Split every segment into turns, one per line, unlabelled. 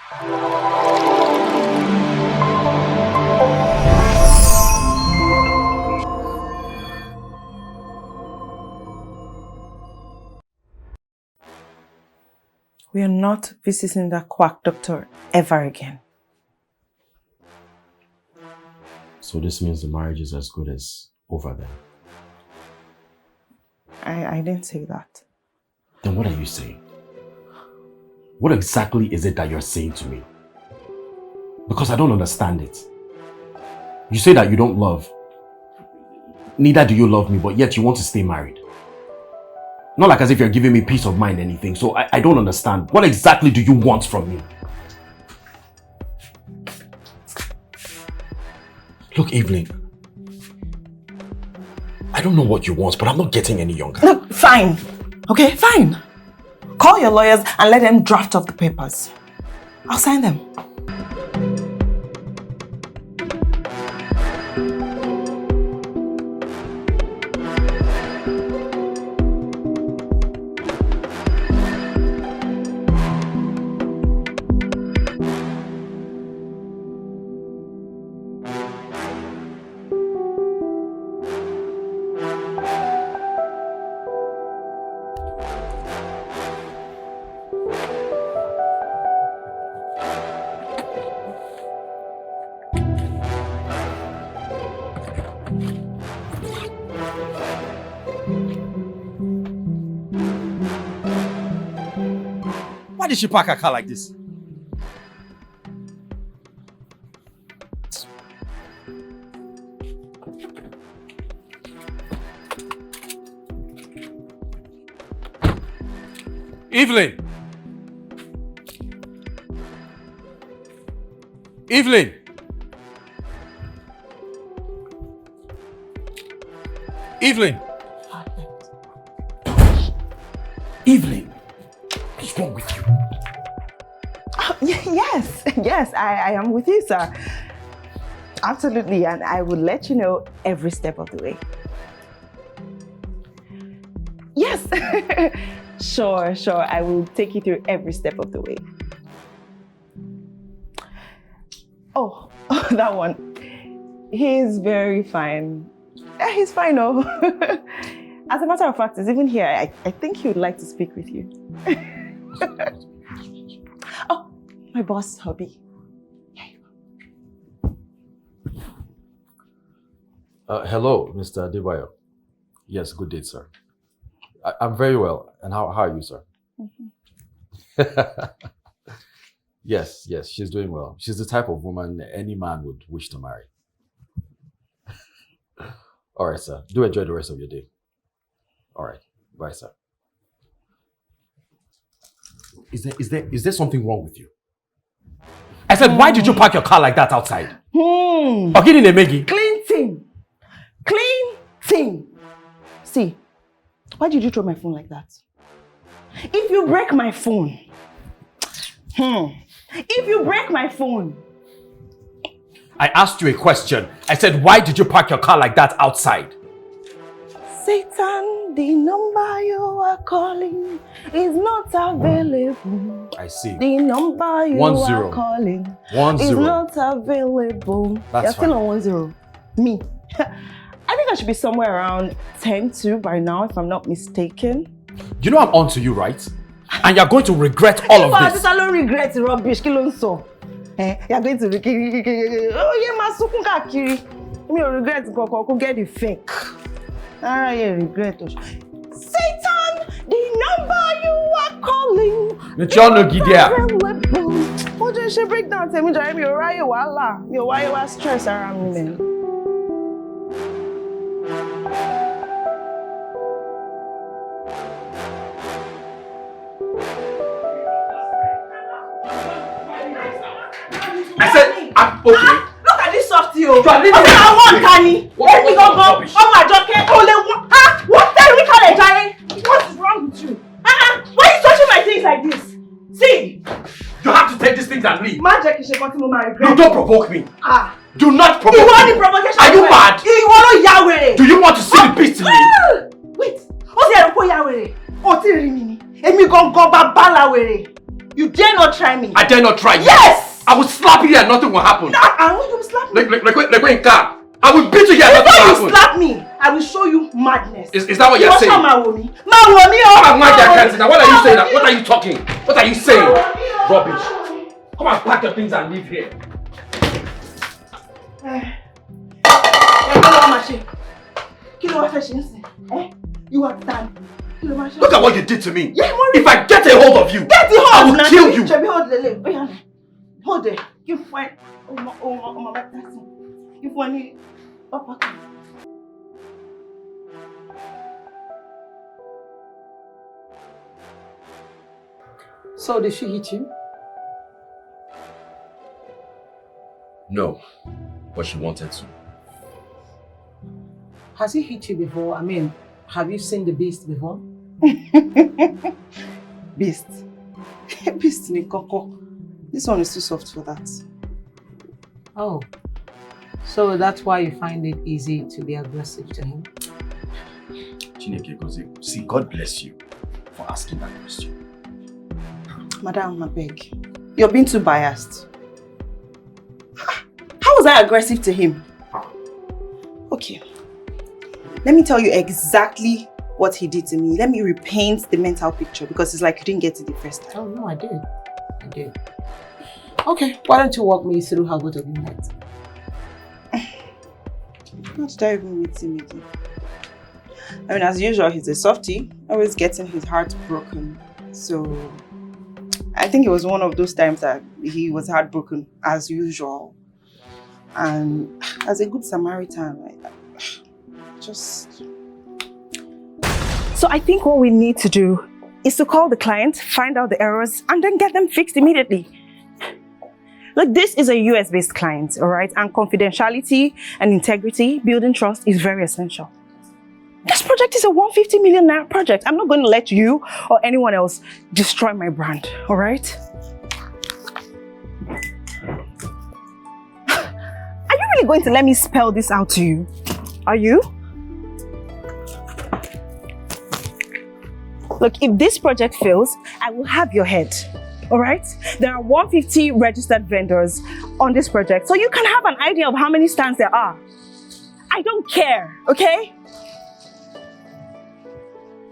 We are not visiting that quack doctor ever again.
So this means the marriage is as good as over then?
I didn't say that.
Then what are you saying? What exactly is it that you're saying to me? Because I don't understand it. You say that you don't love. Neither do you love me, but yet you want to stay married. Not like as if you're giving me peace of mind or anything, so I don't understand. What exactly do you want from me? Look, Evelyn. I don't know what you want, but I'm not getting any younger.
Look, fine. Okay, fine. Call your lawyers and let them draft up the papers. I'll sign them.
Why did she park her car like this? Evelyn! Evelyn! Evelyn!
Evelyn! What's wrong with you?
Yes, I am with you, sir. Absolutely, and I will let you know every step of the way. Yes, sure, I will take you through every step of the way. Oh, that one. He's very fine. He's fine, oh. As a matter of fact, he's even here. I think he would like to speak with you. Oh, my boss, hubby.
Hello, Mr. Adebayo. Yes, good day, sir. I'm very well. And how are you, sir? Mm-hmm. Yes, she's doing well. She's the type of woman any man would wish to marry. All right, sir. Do enjoy the rest of your day. All right. Bye, sir. Is there something wrong with you? I said, why did you park your car like that outside? Okay, Maggie.
Clean thing. See, why did you throw my phone like that? If you break my phone,
I asked you a question. I said, why did you park your car like that outside?
Satan, the number you are calling is not available.
I see.
The number you are calling is not available. You're still on 1-0. Me. I think I should be somewhere around 10-2 by now, if I'm not mistaken.
You know I'm on to you, right? And you're going to regret all of this.
I don't regret rubbish. You're going to regret. Oh, yeah, my sukun kakiri. Me regret go get the fake. You regret. Satan, the number you are calling.
The child no gidia.
What did she break down? Tell me, Jeremy, you're right. Why you are stressed around me, man?
I said, I'm okay.
Look at this soft you.
I
want Kani. Let me go. Oh my jockey. What the we call it, Johnny? What is wrong with you? Why are you touching my things like this? See.
You have to take these things and leave.
Magic is going to my
No, don't provoke me. Do not provoke me.
You want the provocation?
Are you mad?
You want Yahweh?
Do you want to see the beast in me?
Wait. What's the Yahweh? Oh, Tirimini. Emi go babala were. You dare not try me.
I dare not try you.
Yes!
I will slap you here and nothing will happen.
No, I want you to slap me.
Like in car. I will beat you here and nothing will happen.
If you slap me, I will show you madness.
Is that what you're saying?
Mawomi, oh!
Now what are you saying? What are you talking? What are you saying? Rubbish. Come and pack your things and leave here.
You are done.
Look at what you did to me.
Yeah,
if I get a hold of you, I will kill you.
Hold it. You find you find
So did she hit you?
No, but she wanted to.
Has he hit you before? I mean, have you seen the beast before?
Beast. Beast ni koko. This one is too soft for that.
Oh. So that's why you find it easy to be aggressive to him?
Chineke, see, God bless you for asking that question.
Madam, I beg. You're being too biased. How was I aggressive to him? Okay. Let me tell you exactly what he did to me. Let me repaint the mental picture because it's like you didn't get it the first time.
Oh, no, I did. I did. Okay, why don't you walk me through how both of you met?
Not did I even meet him again? I mean, as usual, he's a softie, always getting his heart broken. So, I think it was one of those times that he was heartbroken, as usual. And as a good Samaritan, So I think what we need to do is to call the client, find out the errors, and then get them fixed immediately. Look, this is a US-based client, all right? And confidentiality and integrity, building trust is very essential. This project is a 150 million naira project. I'm not going to let you or anyone else destroy my brand, all right? Are you really going to let me spell this out to you? Are you? Look, if this project fails, I will have your head, all right? There are 150 registered vendors on this project, so you can have an idea of how many stands there are. I don't care, okay?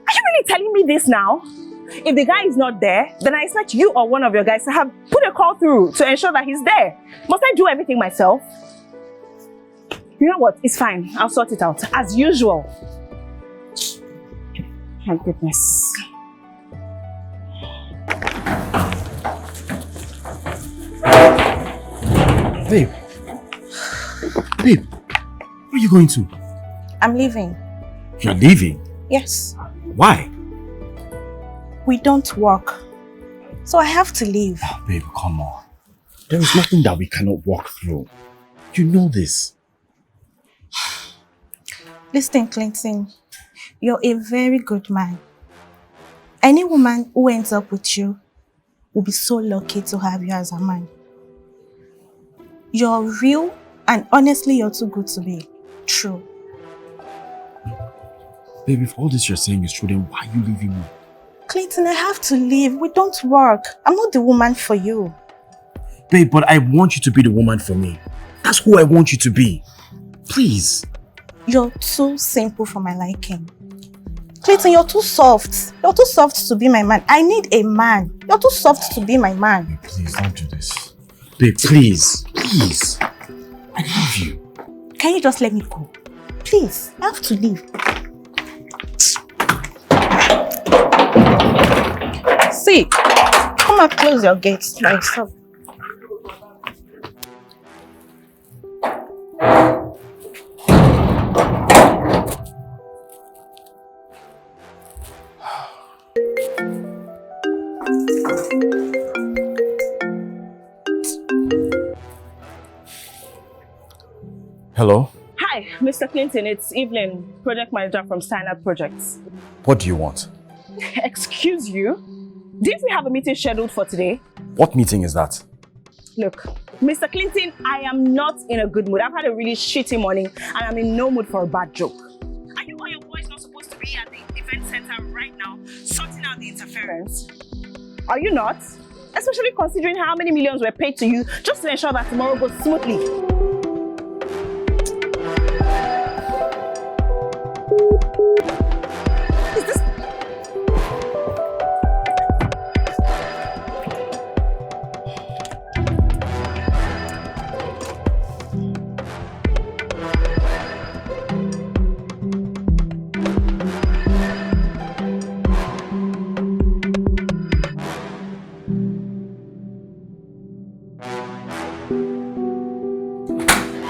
Are you really telling me this now? If the guy is not there, then I expect you or one of your guys to have put a call through to ensure that he's there. Must I do everything myself? You know what? It's fine. I'll sort it out. As usual. My goodness.
Babe. Babe, where are you going to?
I'm leaving.
You're leaving?
Yes.
Why?
We don't work. So I have to leave.
Oh, babe, come on. There is nothing that we cannot walk through. You know this.
Listen, Clinton. You're a very good man. Any woman who ends up with you will be so lucky to have you as a man. You're real and honestly you're too good to be true.
Babe, if all this you're saying is true, then why are you leaving me?
Clinton, I have to leave. We don't work. I'm not the woman for you.
Babe, but I want you to be the woman for me. That's who I want you to be. Please.
You're too simple for my liking. Clayton, you're too soft. You're too soft to be my man. I need a man. You're too soft to be my man.
Babe, please, don't do this. Babe, please. Please. I love you.
Can you just let me go? Please, I have to leave. See, come and close your gates by yourself.
Hello?
Hi, Mr. Clinton. It's Evelyn, project manager from Standard Projects.
What do you want?
Excuse you? Didn't we have a meeting scheduled for today?
What meeting is that?
Look, Mr. Clinton, I am not in a good mood. I've had a really shitty morning and I'm in no mood for a bad joke. Are you or your boys not supposed to be at the event center right now, sorting out the interference? Are you not? Especially considering how many millions were paid to you just to ensure that tomorrow goes smoothly. Is this...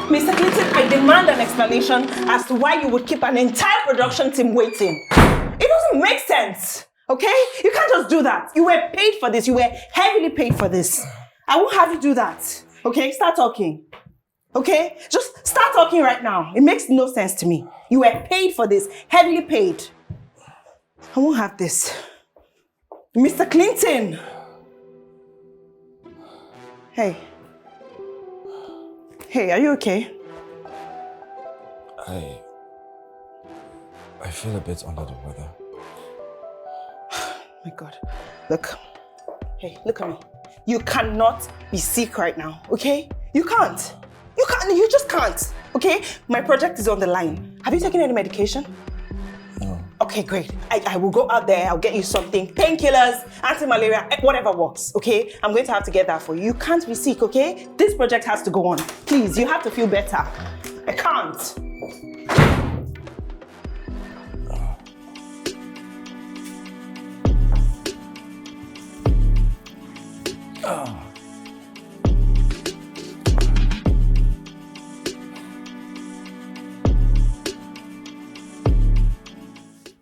Mr. Clinton, I demand an explanation as to why you would keep an entire production team waiting. It doesn't make sense, okay? You can't just do that. You were paid for this. You were heavily paid for this. I won't have you do that, okay? Start talking, okay? Just start talking right now. It makes no sense to me. You were paid for this, heavily paid. I won't have this. Mr. Clinton. Hey. Hey, are you okay?
I feel a bit under the weather.
My God. Look. Hey, look at me. You cannot be sick right now, okay? You can't. You just can't, okay? My project is on the line. Have you taken any medication?
No.
Okay, great. I will go out there, I'll get you something. Painkillers, anti-malaria, whatever works, okay? I'm going to have to get that for you. You can't be sick, okay? This project has to go on. Please, you have to feel better. I can't.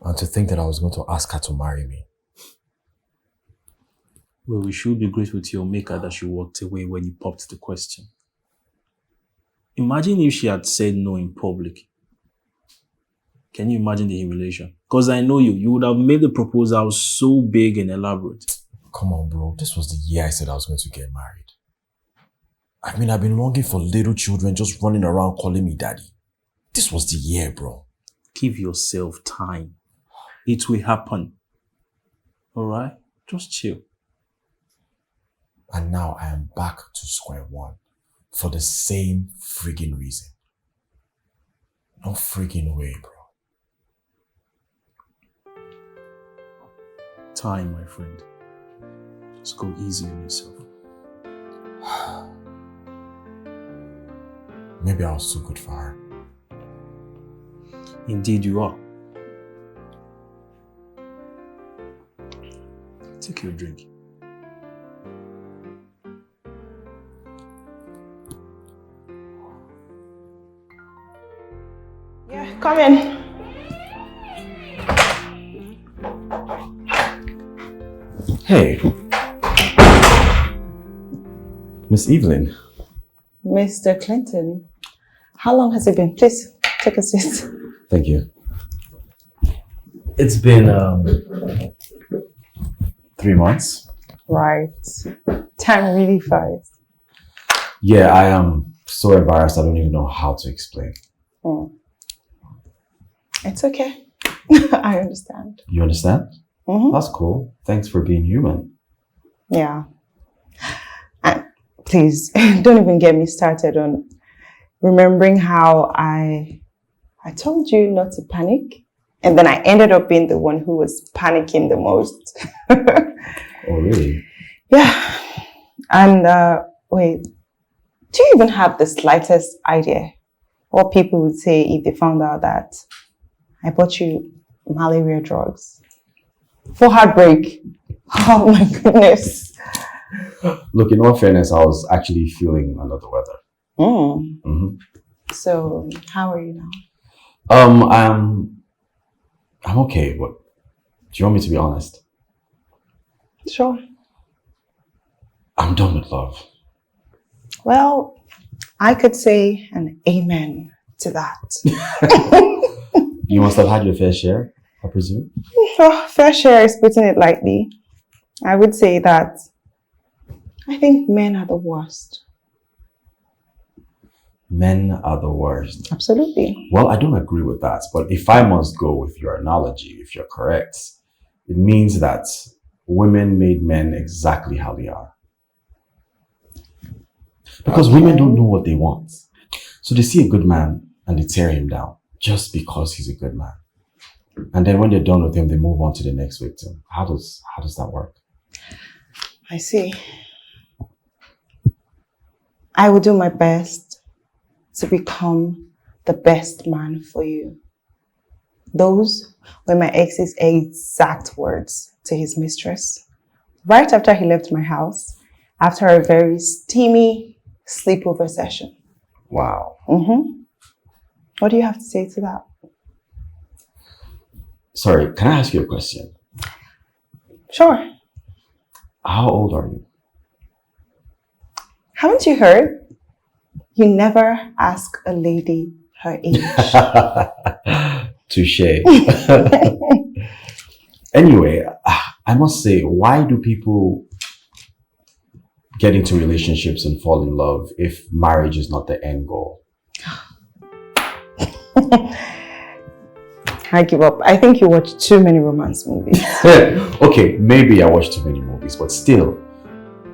And to think that I was going to ask her to marry me.
Well, we should be grateful to your maker that she walked away when you popped the question. Imagine if she had said no in public. Can you imagine the humiliation? Because I know you would have made the proposal so big and elaborate.
Come on, bro. This was the year I said I was going to get married. I mean, I've been longing for little children just running around calling me daddy. This was the year, bro.
Give yourself time. It will happen. Alright? Just chill.
And now I am back to square one for the same friggin' reason. No friggin' way, bro.
Time, my friend. Just go easy on yourself.
Maybe I was too good for her.
Indeed you are. Take your drink.
Yeah, come in.
Hey. Miss Evelyn.
Mr. Clinton, how long has it been? Please, take a seat.
Thank you. It's been 3 months.
Right. Time really flies.
Yeah, I am so embarrassed. I don't even know how to explain.
It's okay. I understand.
You understand?
Mm-hmm.
That's cool. Thanks for being human.
Yeah. And please, don't even get me started on remembering how I told you not to panic. And then I ended up being the one who was panicking the most.
Oh, really?
Yeah. And wait, do you even have the slightest idea what people would say if they found out that I bought you malaria drugs for heartbreak? Oh my goodness.
Look, in all fairness, I was actually feeling under the weather. Mm-hmm.
So, how are you now?
I'm okay, but do you want me to be honest?
Sure.
I'm done with love.
Well, I could say an amen to that.
You must have had your fair share, I presume?
Oh, fair share is putting it lightly. I would say that I think men are the worst.
Men are the worst.
Absolutely.
Well, I don't agree with that, but if I must go with your analogy, if you're correct, it means that women made men exactly how they are. Because women don't know what they want. So they see a good man and they tear him down just because he's a good man. And then when they're done with him, they move on to the next victim. How does that work?
I see. I will do my best to become the best man for you. Those were my ex's exact words to his mistress. Right after he left my house, after a very steamy sleepover session.
Wow.
What do you have to say to that?
Sorry, can I ask you a question?
Sure.
How old are you?
Haven't you heard? You never ask a lady her age.
Touché. Anyway, I must say, why do people get into relationships and fall in love if marriage is not the end goal?
I give up. I think you watch too many romance movies.
Okay, maybe I watch too many movies, but still,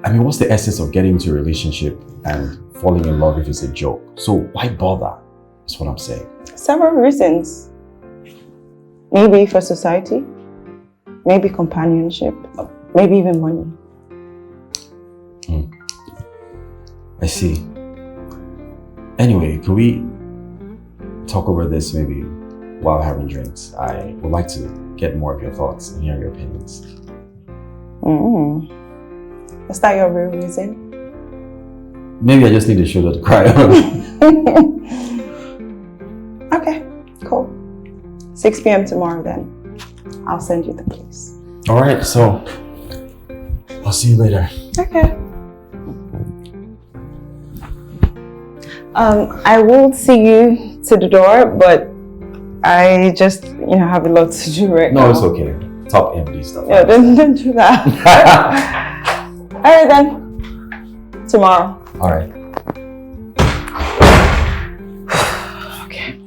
I mean, what's the essence of getting into a relationship and falling in love if it's a joke? So why bother? That's what I'm saying.
Several reasons. Maybe for society, maybe companionship, maybe even money.
I see. Anyway, can we talk over this maybe while having drinks? I would like to get more of your thoughts and hear your opinions.
Is that your real reason?
Maybe I just need a shoulder to cry on.
Okay, cool. 6 p.m. tomorrow then. I'll send you the place.
All right, so I'll see you later.
Okay. I will see you to the door, but I just, have a lot to do right now.
No, it's okay. Top MD stuff.
Yeah, don't do that. All right then. Tomorrow.
All right.
Okay.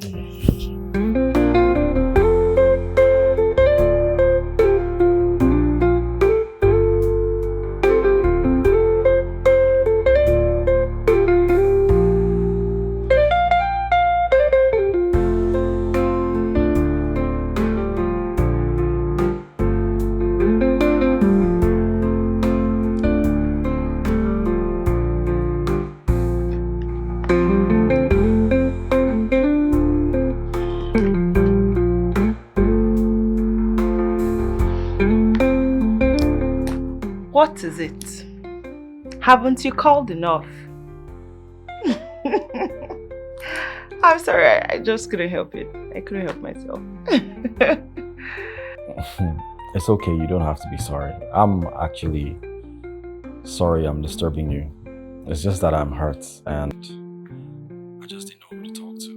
What is it? Haven't you called enough? I'm sorry, I just couldn't help it. I couldn't help myself.
It's okay, you don't have to be sorry. I'm actually sorry I'm disturbing you. It's just that I'm hurt and I just didn't know who to talk to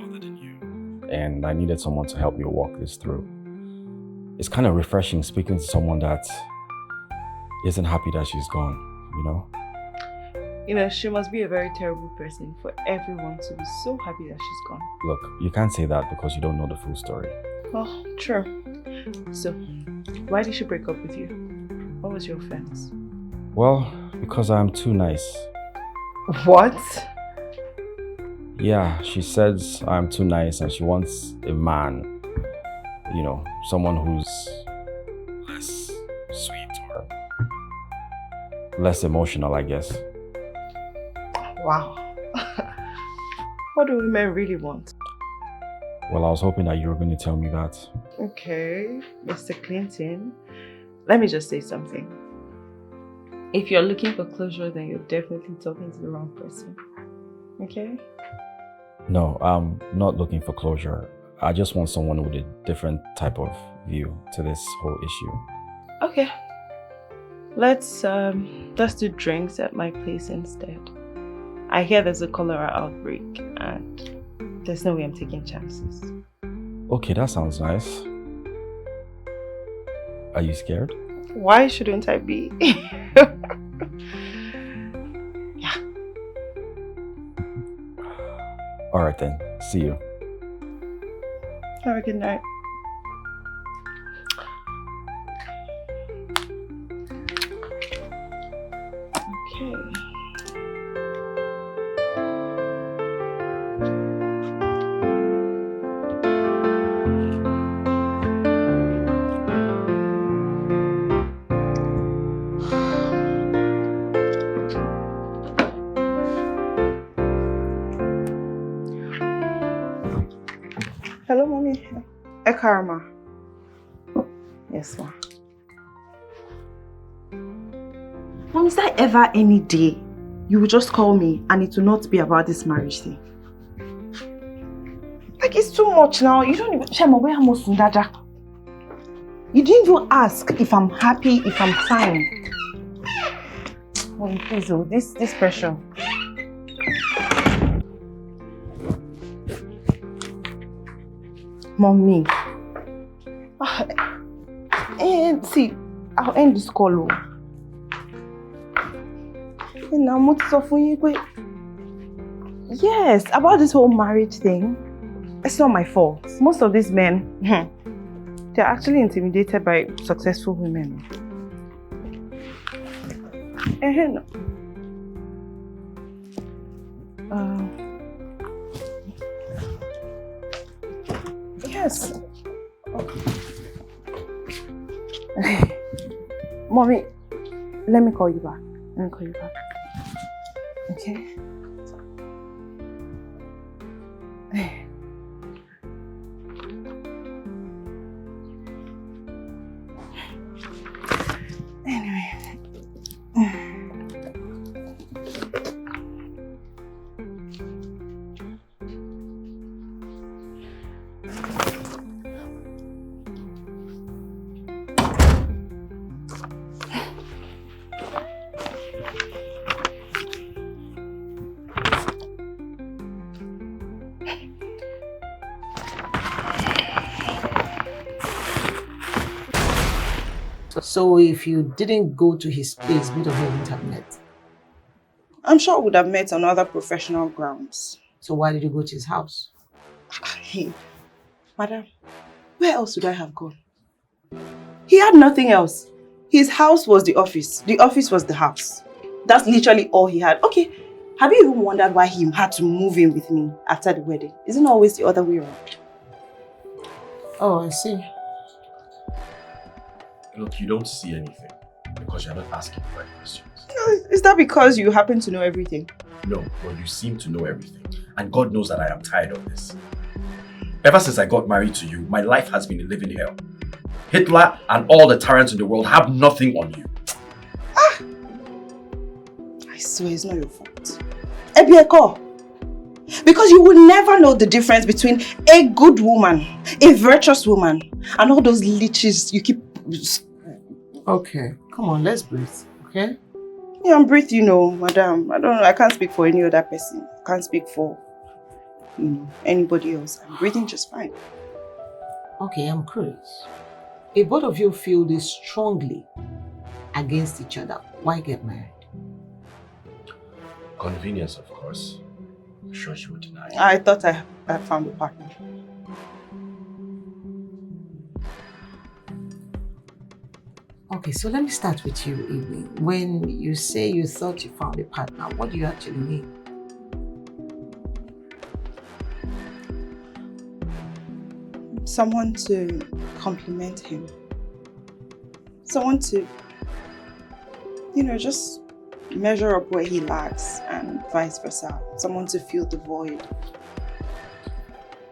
other than you. And I needed someone to help me walk this through. It's kind of refreshing speaking to someone that isn't happy that she's gone,
She must be a very terrible person for everyone to be so happy that she's gone.
Look, you can't say that because you don't know the full story.
Oh, true. So, why did she break up with you? What was your offense?
Well, because I'm too nice.
What?
Yeah, she says I'm too nice and she wants a man, someone who's less sweet or less emotional, I guess.
Wow. What do women really want?
Well, I was hoping that you were going to tell me that.
Okay, Mr. Clinton, let me just say something. If you're looking for closure, then you're definitely talking to the wrong person. Okay?
No, I'm not looking for closure. I just want someone with a different type of view to this whole issue.
Okay. Let's do drinks at my place instead. I hear there's a cholera outbreak and there's no way I'm taking chances.
Okay, that sounds nice. Are you scared?
Why shouldn't I be? Yeah.
All right then, see you.
Have a good night. Okay. Hello, mommy. Ekarama. Yes, ma. Mom, is there ever any day you will just call me and it will not be about this marriage thing? Like, it's too much now. You don't even... Shema, where am I, Sundaja? You didn't even ask if I'm happy, if I'm fine. Oh, please, oh, this pressure. Mommy. See, I'll end this call. And now, yes, about this whole marriage thing, it's not my fault. Most of these men, they're actually intimidated by successful women. Yes. Mommy, let me call you back. Okay? Anyway.
So if you didn't go to his place, both of you wouldn't have met.
I'm sure we would have met on other professional grounds.
So why did you go to his house?
Hey, madam, where else would I have gone? He had nothing else. His house was the office was the house. That's literally all he had. Okay, have you even wondered why he had to move in with me after the wedding? Isn't it always the other way around?
Oh, I see.
Look, you don't see anything because you're not asking the right questions.
Is that because you happen to know everything?
No, but you seem to know everything. And God knows that I am tired of this. Ever since I got married to you, my life has been a living hell. Hitler and all the tyrants in the world have nothing on you.
I swear it's not your fault. Ebieko. Because you will never know the difference between a good woman, a virtuous woman, and all those leeches you keep...
Okay, come on, let's breathe, okay?
Yeah, I'm breathing, madam. I can't speak for any other person. I can't speak for, anybody else. I'm breathing just fine.
Okay, I'm curious. If both of you feel this strongly against each other, why get married?
Convenience, of course. I'm sure she would deny it.
I thought I found a partner.
Okay, so let me start with you, Evelyn. When you say you thought you found a partner, what do you actually mean?
Someone to compliment him. Someone to, just measure up where he lacks and vice versa. Someone to fill the void.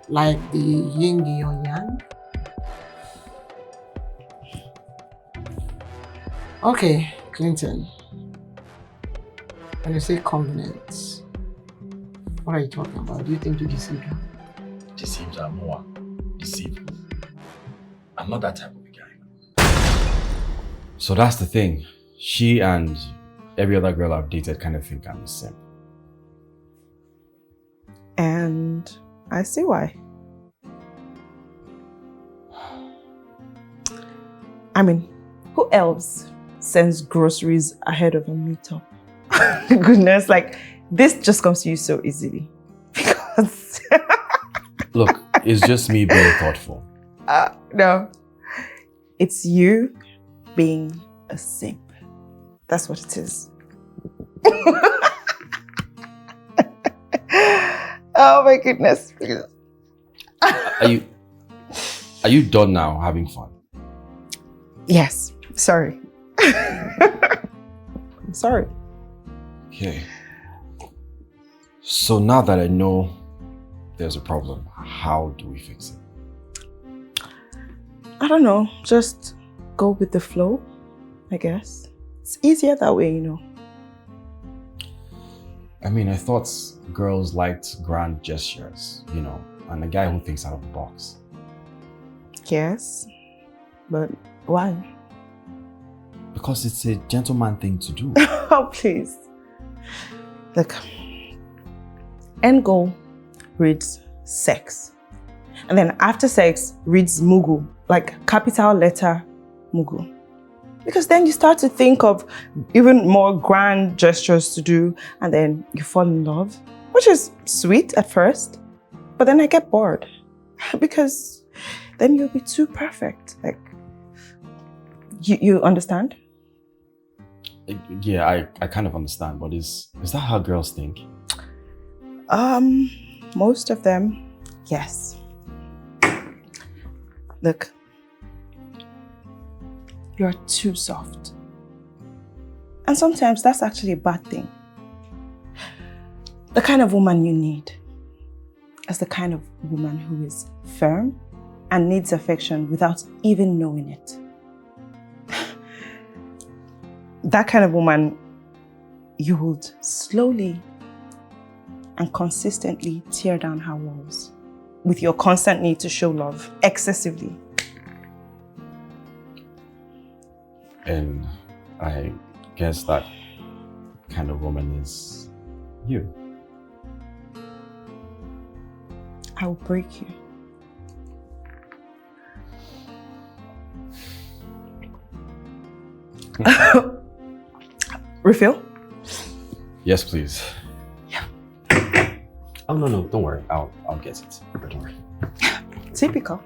Like the yin or yang? Okay, Clinton. When you say confidence, what are you talking about? Do you think you deceived her?
Deceived her more. Deceived. I'm not that type of a guy.
So that's the thing. She and every other girl I've dated kind of think I'm a simp.
And I see why. I mean, who else sends groceries ahead of a meetup? Goodness, like, this just comes to you so easily. Because...
Look, it's just me being thoughtful.
No. It's you being a simp. That's what it is. Oh my goodness.
Are you done now having fun?
Yes. Sorry. I'm sorry.
Okay. So now that I know there's a problem, how do we fix it?
I don't know, just go with the flow, I guess. It's easier that way, you know.
I mean, I thought girls liked grand gestures, you know, and a guy who thinks out of the box.
Yes, but why?
Because it's a gentleman thing to do.
Oh, please. Look, end goal reads sex. And then after sex reads mugu, like capital letter mugu. Because then you start to think of even more grand gestures to do, and then you fall in love, which is sweet at first, but then I get bored because then you'll be too perfect. Like, you understand?
Yeah, I kind of understand, but is that how girls think?
Most of them, yes. Look, you're too soft. And sometimes that's actually a bad thing. The kind of woman you need is the kind of woman who is firm and needs affection without even knowing it. That kind of woman you would slowly and consistently tear down her walls with your constant need to show love excessively.
And I guess that kind of woman is you.
I will break you. Refill?
Yes, please.
Yeah.
Oh, no, don't worry. I'll get it. Don't worry.
Typical.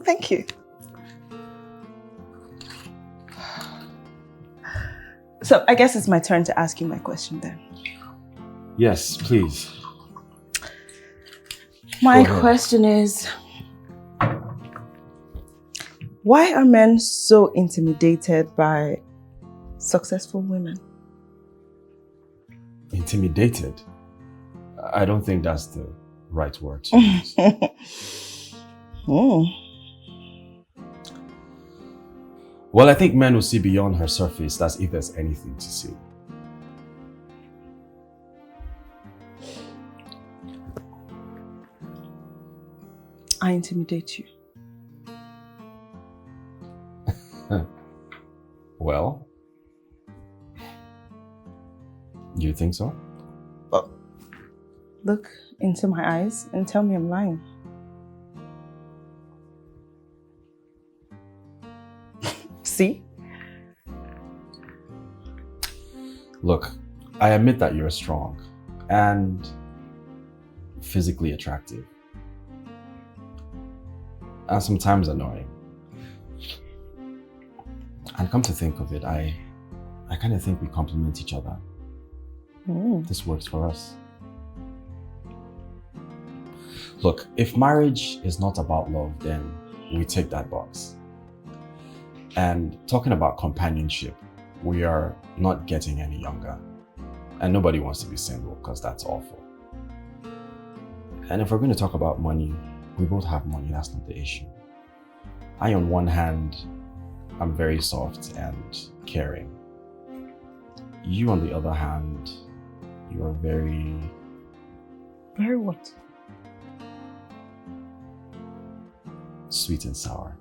Thank you. So I guess it's my turn to ask you my question then.
Yes, please.
My question is, why are men so intimidated by successful women?
Intimidated? I don't think that's the right word to use. Well, I think men will see beyond her surface as if there's anything to see.
I intimidate you.
Well, you think so?
Look into my eyes and tell me I'm lying. See?
Look, I admit that you're strong and physically attractive. And sometimes annoying. And come to think of it, I kind of think we complement each other. This works for us. Look, if marriage is not about love, then we take that box. And talking about companionship, we are not getting any younger. And nobody wants to be single because that's awful. And if we're going to talk about money, we both have money, that's not the issue. I, on one hand, I'm very soft and caring. You, on the other hand, you are very...
Very what?
Sweet and sour.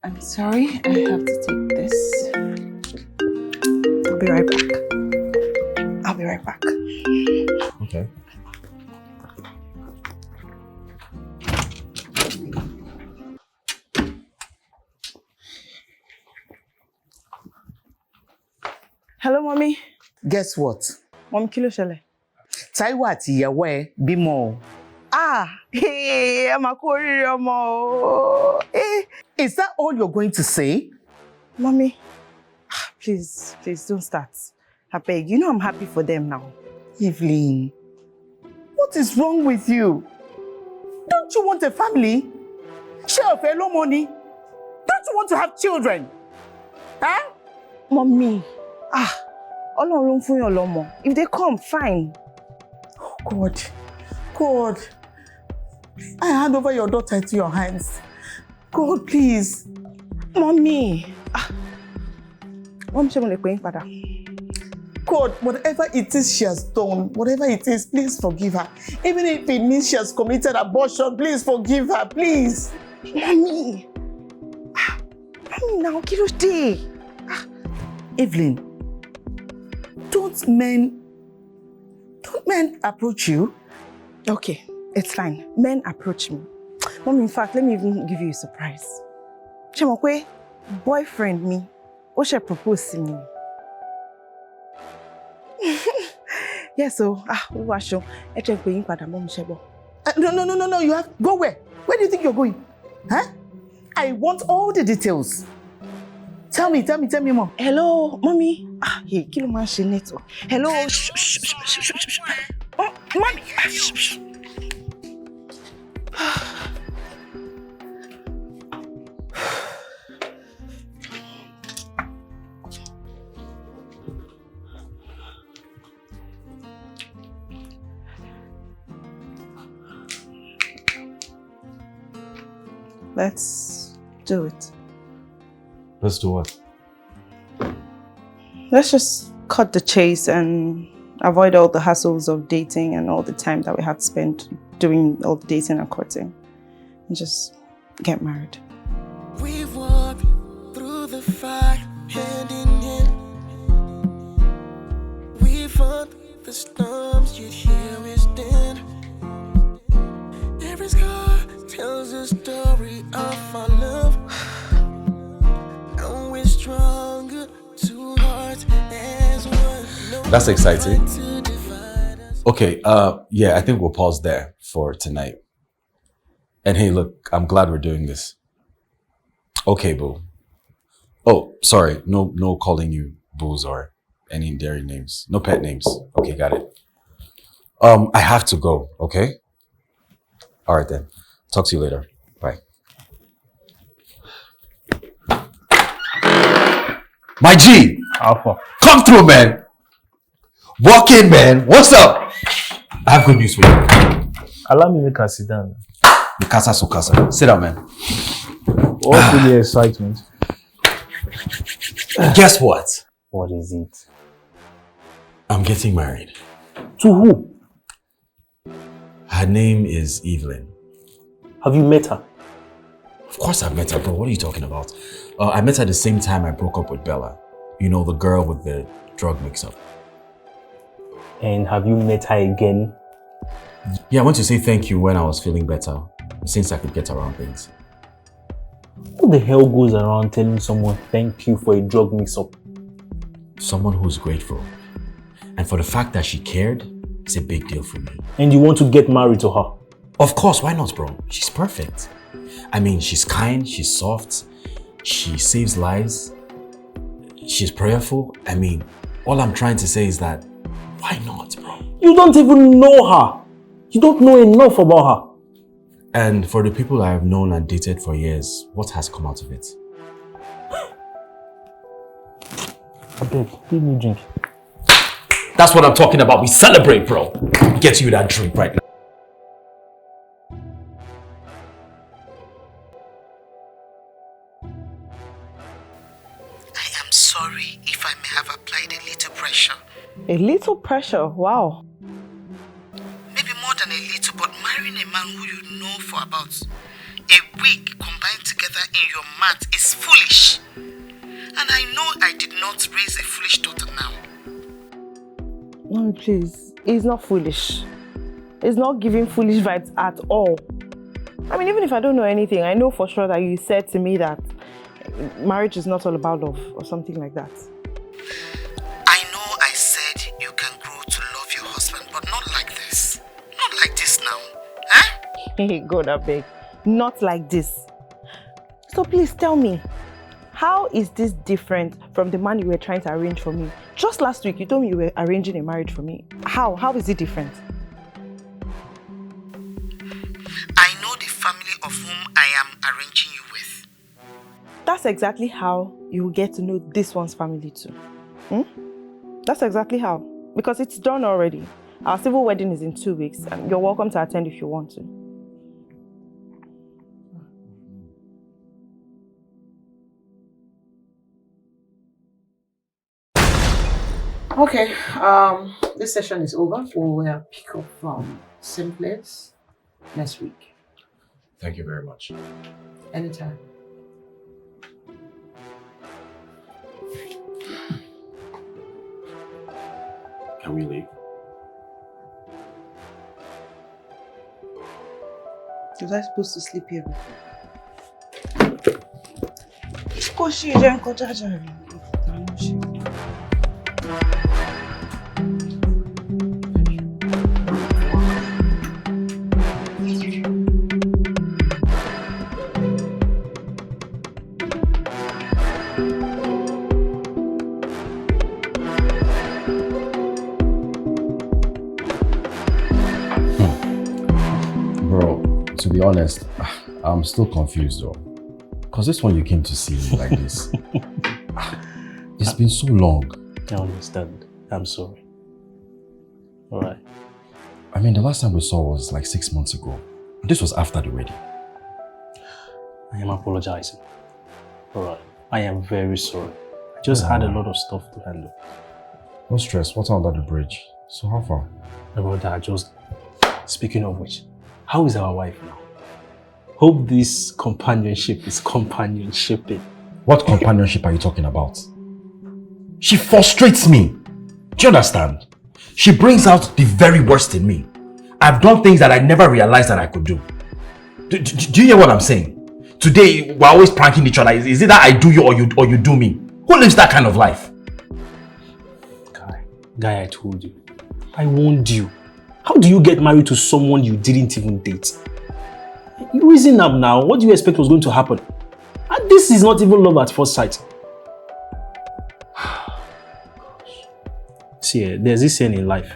I'm sorry, I have to take this. I'll be right back. I'll be right back.
Okay.
Hello, mommy.
Guess what?
Mom, kí ló ṣẹlẹ̀?
Táíwò àti ìyàwó ẹ̀ bímọ o.
Ẹ mà kú oríire ọmọ o.
Is that all you're going to say?
Mommy, please don't start. I beg. You know I'm happy for them now.
Evelyn, what is wrong with you? Don't you want a family? Share of hello money? Don't you want to have children? Huh?
Mommy, Olorunfemi Olomo. If they come, fine.
Oh, God. I hand over your daughter into your hands. God, please.
Mommy. Mom, she won't pay father.
God, whatever it is she has done, whatever it is, please forgive her. Even if it means she has committed abortion, please forgive her, please.
Mommy. Mommy, now, kí ló dé?
Evelyn, don't men approach you?
Okay, it's fine. Men approach me. Mom, in fact, let me even give you a surprise. Onwukwe, boyfriend me, ó ṣe propose to me. Yes, so, we were sure. I check for you, Mom Shebo.
No, you have, go where? Where do you think you're going? Huh? I want all the details. Tell me more.
Hello, Mommy. Hey, kí ló máa ṣe network. Hello. Oh, Mommy. Let's do it.
Let's do what?
Let's just cut the chase and avoid all the hassles of dating and all the time that we have spent doing all the dating and courting. And just get married.
We've walked through the fire, hand in hand. We fought the storms, yet here we stand. Every scar tells a story of our love. And we're stronger, two hearts as one.
That's exciting. Okay, yeah, I think we'll pause there for tonight. And hey, look, I'm glad we're doing this. Okay, boo. Oh, sorry, no calling you boos or any dairy names. No pet names. Okay, got it. I have to go, okay? All right then. Talk to you later. Bye. My G!
Alpha.
Come through, man! Walk in, man! What's up? I have good news for you.
Allow me to make her sit down.
Mikasa Sukasa. Sit down, man.
What's with the excitement?
Guess what?
What is it?
I'm getting married.
To who?
Her name is Evelyn.
Have you met her?
Of course I've met her, bro. What are you talking about? I met her the same time I broke up with Bella. You know, the girl with the drug mix-up.
And have you met her again?
Yeah, I went to say thank you when I was feeling better, since I could get around things.
Who the hell goes around telling someone thank you for a drug mix-up?
Someone who's grateful. And for the fact that she cared, it's a big deal for me.
And you want to get married to her?
Of course, why not, bro? She's perfect. I mean, she's kind, she's soft, she saves lives, she's prayerful. I mean, all I'm trying to say is that, why not, bro?
You don't even know her. You don't know enough about her.
And for the people I have known and dated for years, what has come out of it?
I beg, give me a drink.
That's what I'm talking about. We celebrate, bro. Get you that drink right now.
I am sorry if I may have applied a little pressure.
A little pressure? Wow.
Maybe more than a little, but marrying a man who you know for about a week combined together in your mouth is foolish. And I know I did not raise a foolish daughter now.
Mommy, please. It's not foolish. It's not giving foolish vibes at all. I mean, even if I don't know anything, I know for sure that you said to me that marriage is not all about love or something like that.
I know I said you can grow to love your husband, but not like this. Not like this now. Huh?
Hey, God, I beg. Not like this. So please tell me, how is this different from the man you were trying to arrange for me? Just last week, you told me you were arranging a marriage for me. How? How is it different?
I know the family of whom I am arranging you with.
That's exactly how you will get to know this one's family too. That's exactly how. Because it's done already. Our civil wedding is in 2 weeks, and you're welcome to attend if you want to.
Okay, this session is over. We'll pick up from same place next week.
Thank you very much.
Anytime.
Can we leave?
Was I supposed to sleep here before? Go see you, go charge.
To be honest, I'm still confused though. Because this one you came to see me like this. It's been so long.
I understand. I'm sorry. Alright.
I mean, the last time we saw was like 6 months ago. This was after the wedding.
I am apologizing. Alright. I am very sorry. I just had a lot of stuff to handle.
No stress. What's under the bridge? So how far?
About that, just speaking of which, how is our wife now? Hope this companionship is companionshiping.
What companionship are you talking about? She frustrates me. Do you understand? She brings out the very worst in me. I've done things that I never realized that I could do. Do you hear what I'm saying? Today, we're always pranking each other. Is it that I do you or you do me? Who lives that kind of life?
Guy, I told you. I warned you. How do you get married to someone you didn't even date? You reason up now. What do you expect was going to happen? And this is not even love at first sight. See, there's this saying in life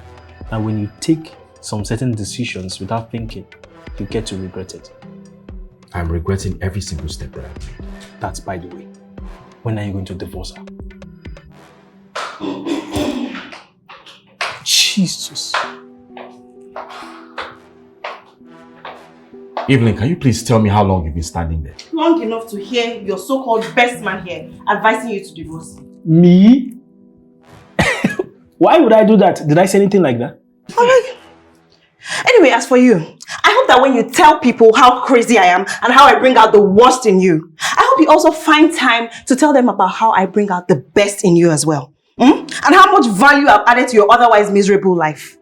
that when you take some certain decisions without thinking, you get to regret it.
I'm regretting every single step that I've made.
That's by the way. When are you going to divorce her? Jesus.
Evelyn, can you please tell me how long you've been standing there?
Long enough to hear your so-called best man here advising you to divorce.
Me? Why would I do that? Did I say anything like that?
Alright. Anyway, as for you, I hope that when you tell people how crazy I am and how I bring out the worst in you, I hope you also find time to tell them about how I bring out the best in you as well. And how much value I've added to your otherwise miserable life.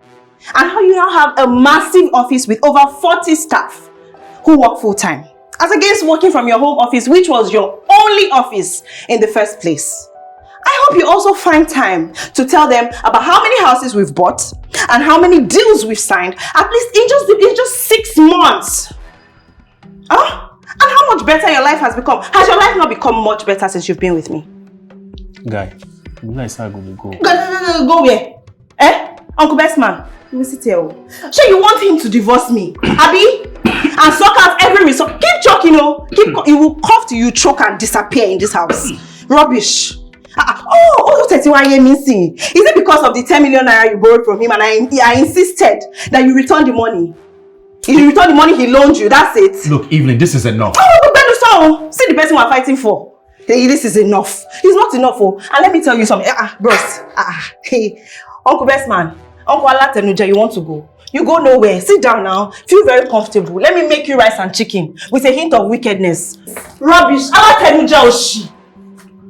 And how you now have a massive office with over 40 staff who work full-time, as against working from your home office, which was your only office in the first place. I hope you also find time to tell them about how many houses we've bought and how many deals we've signed, at least in just 6 months. Huh? And how much better your life has become. Has your life not become much better since you've been with me?
Guy, you know it's not going to go.
Go where? Eh? Uncle Bestman, you will sit here. Sure, you want him to divorce me, Abby? And suck out every resource. Keep choking, you will cough till you choke and disappear in this house. Rubbish. 31 year missing. Is it because of the 10 million naira you borrowed from him and I insisted that you return the money? You return the money he loaned you, that's it.
Look, Evelyn, this is enough.
See the person we're fighting for. Hey, this is enough. It's not enough. And let me tell you something. Bros. Hey, Uncle Bestman, Uncle Alatenuja, you want to go? You go nowhere. Sit down now. Feel very comfortable. Let me make you rice and chicken with a hint of wickedness. Rubbish. Alatenuja Oshi.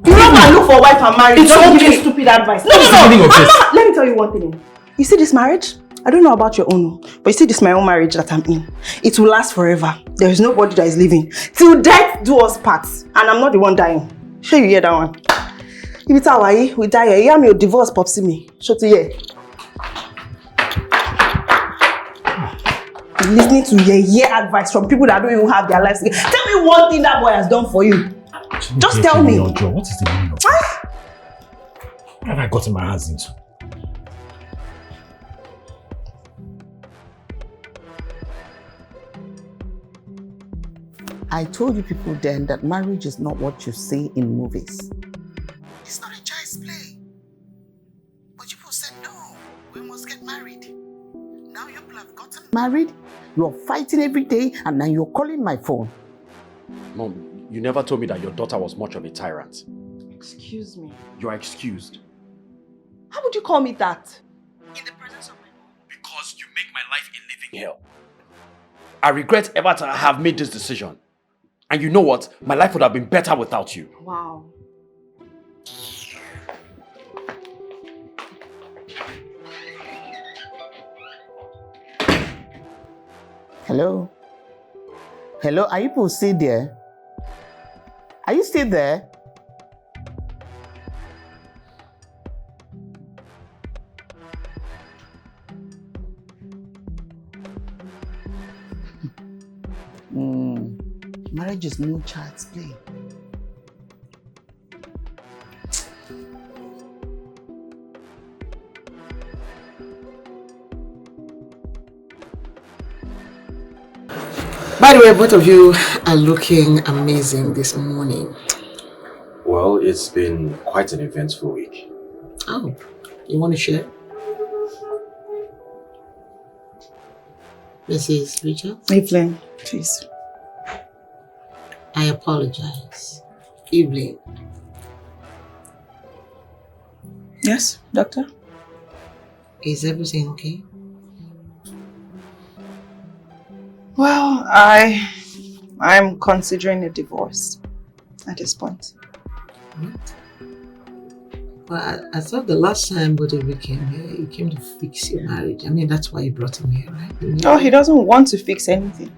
You don't go and look for a wife and marry. Don't give me stupid advice. No. Let me tell you one thing. You see this marriage? I don't know about your own, but you see this my own marriage that I'm in. It will last forever. There is nobody that is living. Till death do us part. And I'm not the one dying. Sure you hear that one? If it's our way, we die here. You have me a divorce, popsy me. Show to hear. Listening to your advice from people that don't even have their lives together. Tell me one thing that boy has done for you. Just tell me.
What is the meaning of this? What have I gotten my hands into?
I told you people then that marriage is not what you see in movies. It's not a child's play. But you Married? You're fighting every day and now you're calling my phone.
Mom, you never told me that your daughter was much of a tyrant.
Excuse me.
You are excused.
How would you call me that?
In the presence of my mom. Because you make my life a living hell. I regret ever to have made this decision. And you know what? My life would have been better without you.
Wow.
Hello? Hello, are you people still there? Are you still there? Marriage is no child's play.
By the way, both of you are looking amazing this morning.
Well, it's been quite an eventful week.
Oh, you want to share? Mrs. Richard?
Evelyn, please.
I apologize. Evelyn.
Yes, doctor?
Is everything okay?
Well, I'm considering a divorce at this point.
What? Well, I thought the last time both of you came here, you came to fix your marriage. I mean, that's why you brought him here, right?
Oh, he doesn't want to fix anything.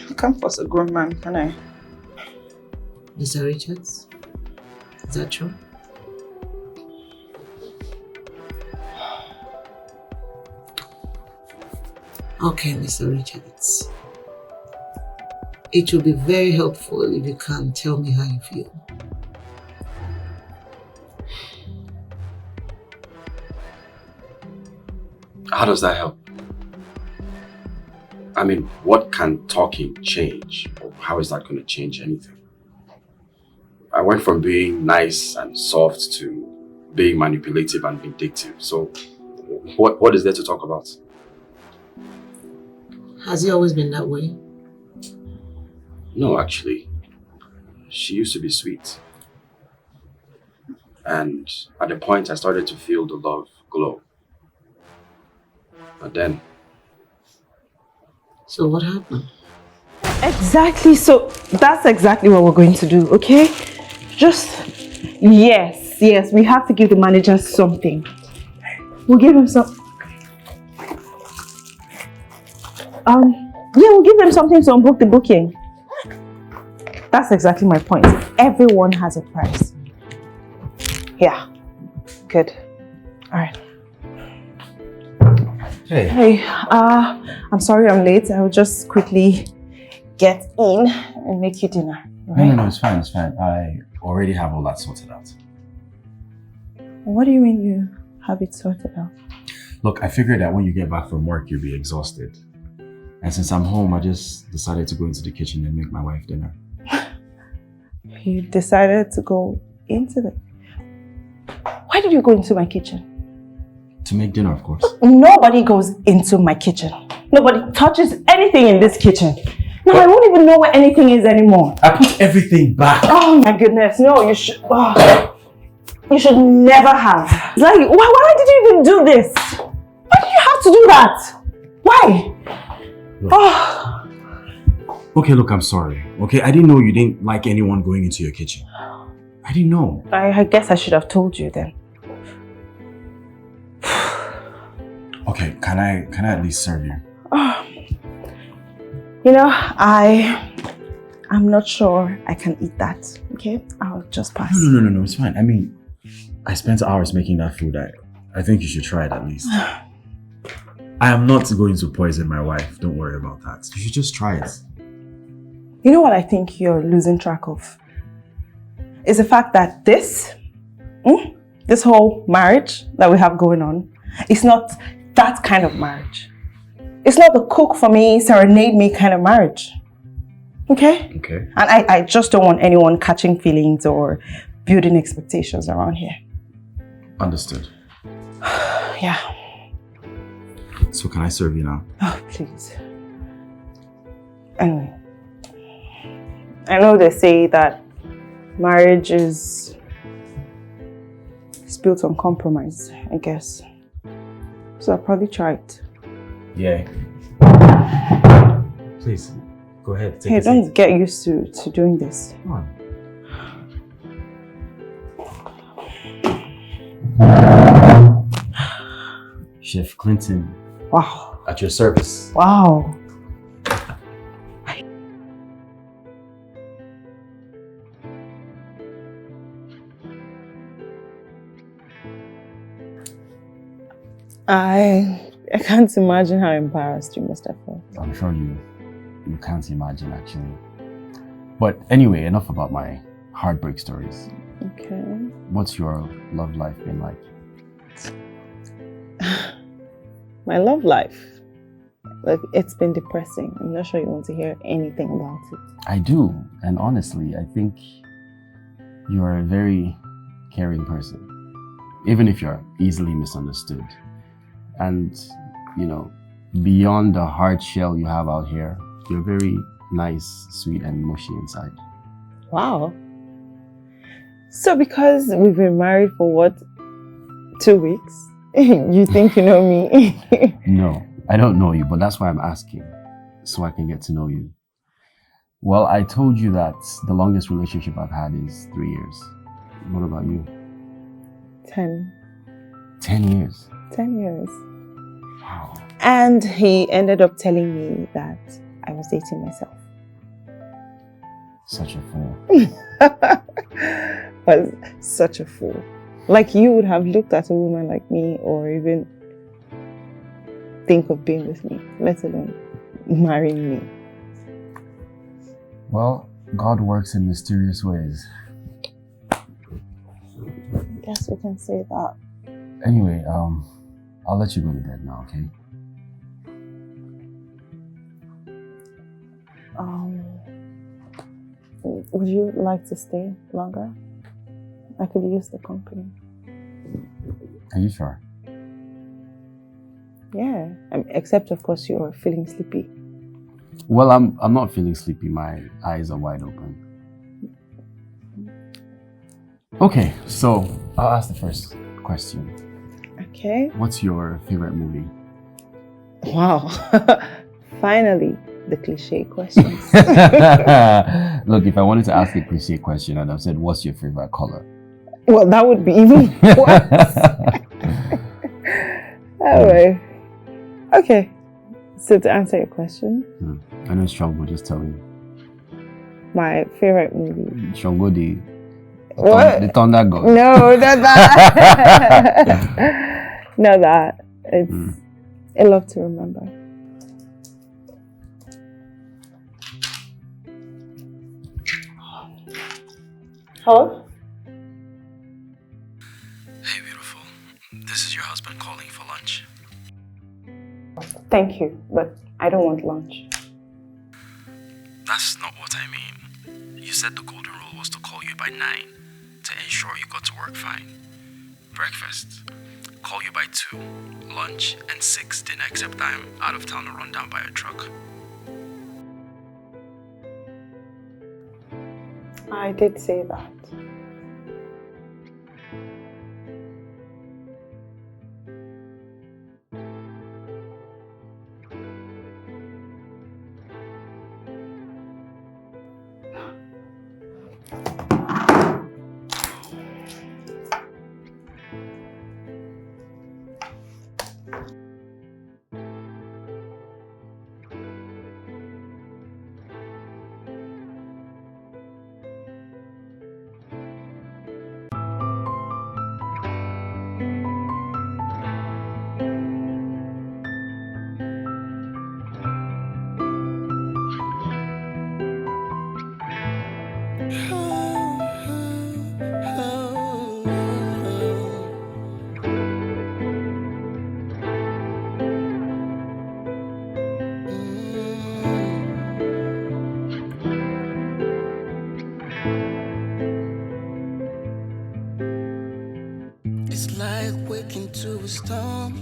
I can't force a grown man, can I?
Mr. Richards, is that true? Okay, Mr. Richards. It will be very helpful if you can tell me how you feel.
How does that help? I mean, what can talking change? Or how is that going to change anything? I went from being nice and soft to being manipulative and vindictive. So, what is there to talk about?
Has he always been that way?
No, actually. She used to be sweet. And at the point I started to feel the love glow. But then...
So what happened?
Exactly, so that's exactly what we're going to do, okay? Yes, we have to give the manager something. We'll give him some... we'll give them something to unbook the booking. That's exactly my point. Everyone has a price. Yeah, good. All right. Hey, I'm sorry I'm late. I'll just quickly get in and make you dinner. Right?
No, it's fine. I already have all that sorted out.
What do you mean you have it sorted out?
Look, I figured that when you get back from work, you'll be exhausted. And since I'm home, I just decided to go into the kitchen and make my wife dinner.
You decided to go into the... Why did you go into my kitchen?
To make dinner, of course.
Nobody goes into my kitchen. Nobody touches anything in this kitchen. No, I won't even know where anything is anymore.
I put everything back.
Oh my goodness, no, you should... Oh, you should never have. Like, why did you even do this? Why did you have to do that? Why?
Look.
Oh.
Okay, look, I'm sorry. Okay, I didn't know you didn't like anyone going into your kitchen. I didn't know. I
guess I should have told you then.
Okay, can I at least serve you?
Oh. You know, I'm not sure I can eat that. Okay, I'll just pass.
No, it's fine. I mean, I spent hours making that food. I think you should try it at least. I am not going to poison my wife. Don't worry about that. You should just try it.
You know what I think you're losing track of? Is the fact that this whole marriage that we have going on, it's not that kind of marriage. It's not the cook for me, serenade me kind of marriage. Okay?
Okay.
And I just don't want anyone catching feelings or building expectations around here.
Understood.
Yeah.
So can I serve you now?
Oh, please. Anyway, I know they say that marriage is built on compromise, I guess. So I'll probably try it.
Yeah. Please, go ahead. Take
Hey,
a
don't
seat.
get used to doing this.
Come on. Chef Clinton,
Wow.
at your service.
Wow. I can't imagine how embarrassed you must have felt.
I'm sure you can't imagine actually. But anyway, enough about my heartbreak stories.
Okay.
What's your love life been like?
My love life. Look, it's been depressing. I'm not sure you want to hear anything about it.
I do, and honestly, I think you're a very caring person, even if you're easily misunderstood. And, you know, beyond the hard shell you have out here, you're very nice, sweet, and mushy inside.
Wow. So because we've been married for what, 2 weeks, you think you know me?
No, I don't know you, but that's why I'm asking, so I can get to know you. Well, I told you that the longest relationship I've had is 3 years. What about you?
10.
10 years.
10 years.
Wow.
And he ended up telling me that I was dating myself.
Such a fool.
Was such a fool. Like you would have looked at a woman like me or even think of being with me, let alone marrying me.
Well, God works in mysterious ways.
Guess we can say that.
Anyway, I'll let you go to bed now, okay?
Would you like to stay longer? I could use the company.
Are you sure?
Yeah, except of course you're feeling sleepy.
Well, I'm not feeling sleepy. My eyes are wide open. Okay, so I'll ask the first question.
Okay.
What's your favorite movie?
Wow. Finally, the cliche questions.
Look, if I wanted to ask a cliche question, I'd have said, what's your favorite color?
Well, that would be even worse. Anyway. Okay. So to answer your question,
I know it's strong, but just tell me.
my favorite movie.
Shango the
What?
The Thunder God.
No, not that. Not that. It's A Love to Remember. Hello?
Hey, beautiful. This is your husband calling for lunch.
Thank you, but I don't want lunch.
That's not what I mean. You said the golden rule was to call you by 9 to ensure you got to work fine. Breakfast, call you by 2. Lunch, and 6 dinner, except I'm out of town or run down by a truck.
I did say that.
It's like waking to a storm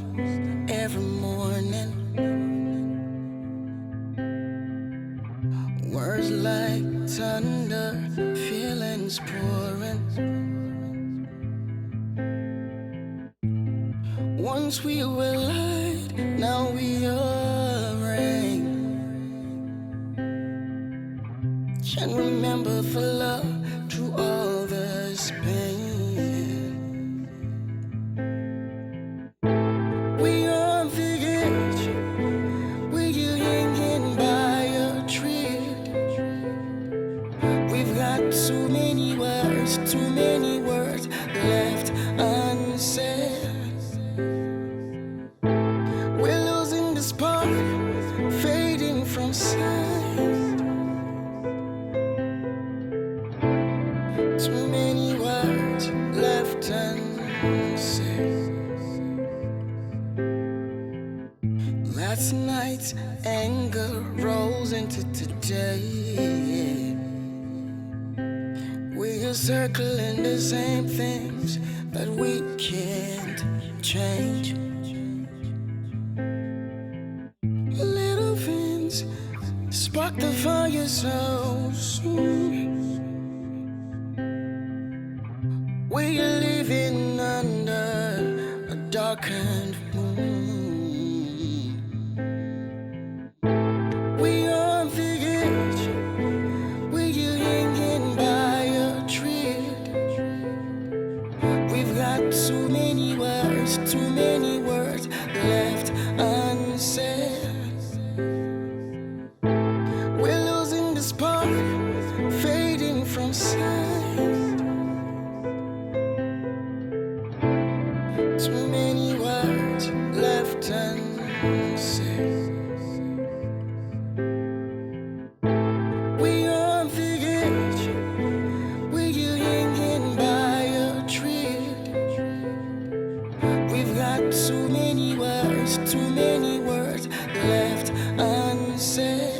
every morning. under, feelings pouring. Once we were light, now we are rain. Can't remember for love through all this pain. We are on the edge, where you hanging by a tree. We've got too many words left unsaid. We're losing the spark, fading from sight. Too many words left unsaid. Last night's anger rose into today. We're circling the same things that we can't change. Little things spark the fire so soon. We're living under a darkened moon. We are on the edge, where you hanging by a tree. We've got too many words left unsaid. We're losing the spark, fading from sight. Too many words left unsaid. We are on the edge, where you hanging by a tree. We've got too many words left unsaid.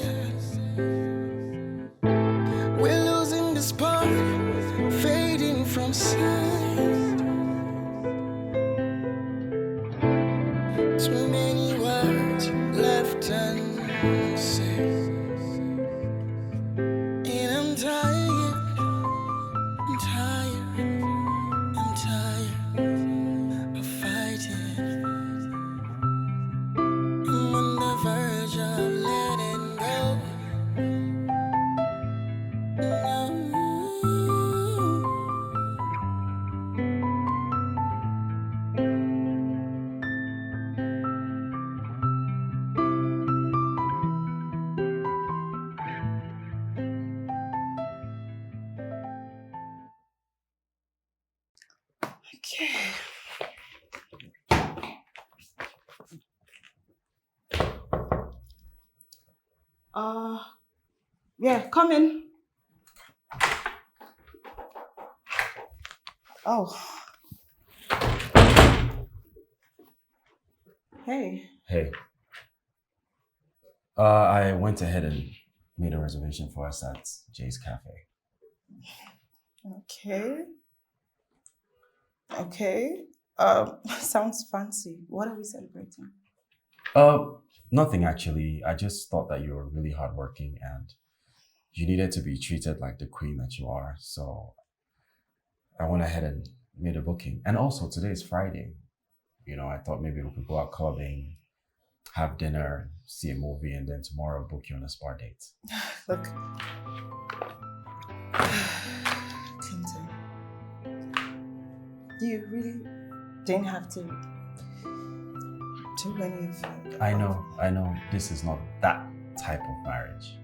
We're losing the spark, fading from sight. Too many words left unsaid. And I'm tired of fighting. I'm on the verge of letting go. No.
Okay. Yeah, come in. Oh. Hey.
Hey. I went ahead and made a reservation for us at Jay's Cafe.
Okay. Okay. Sounds fancy. What are we celebrating?
Nothing actually. I just thought that you were really hardworking and you needed to be treated like the queen that you are. So I went ahead and made a booking. And also today is Friday. You know, I thought maybe we could go out clubbing, have dinner, see a movie, and then tomorrow book you on a spa date.
Look. Clinton. You really didn't have to do any of it.
I know this is not that type of marriage.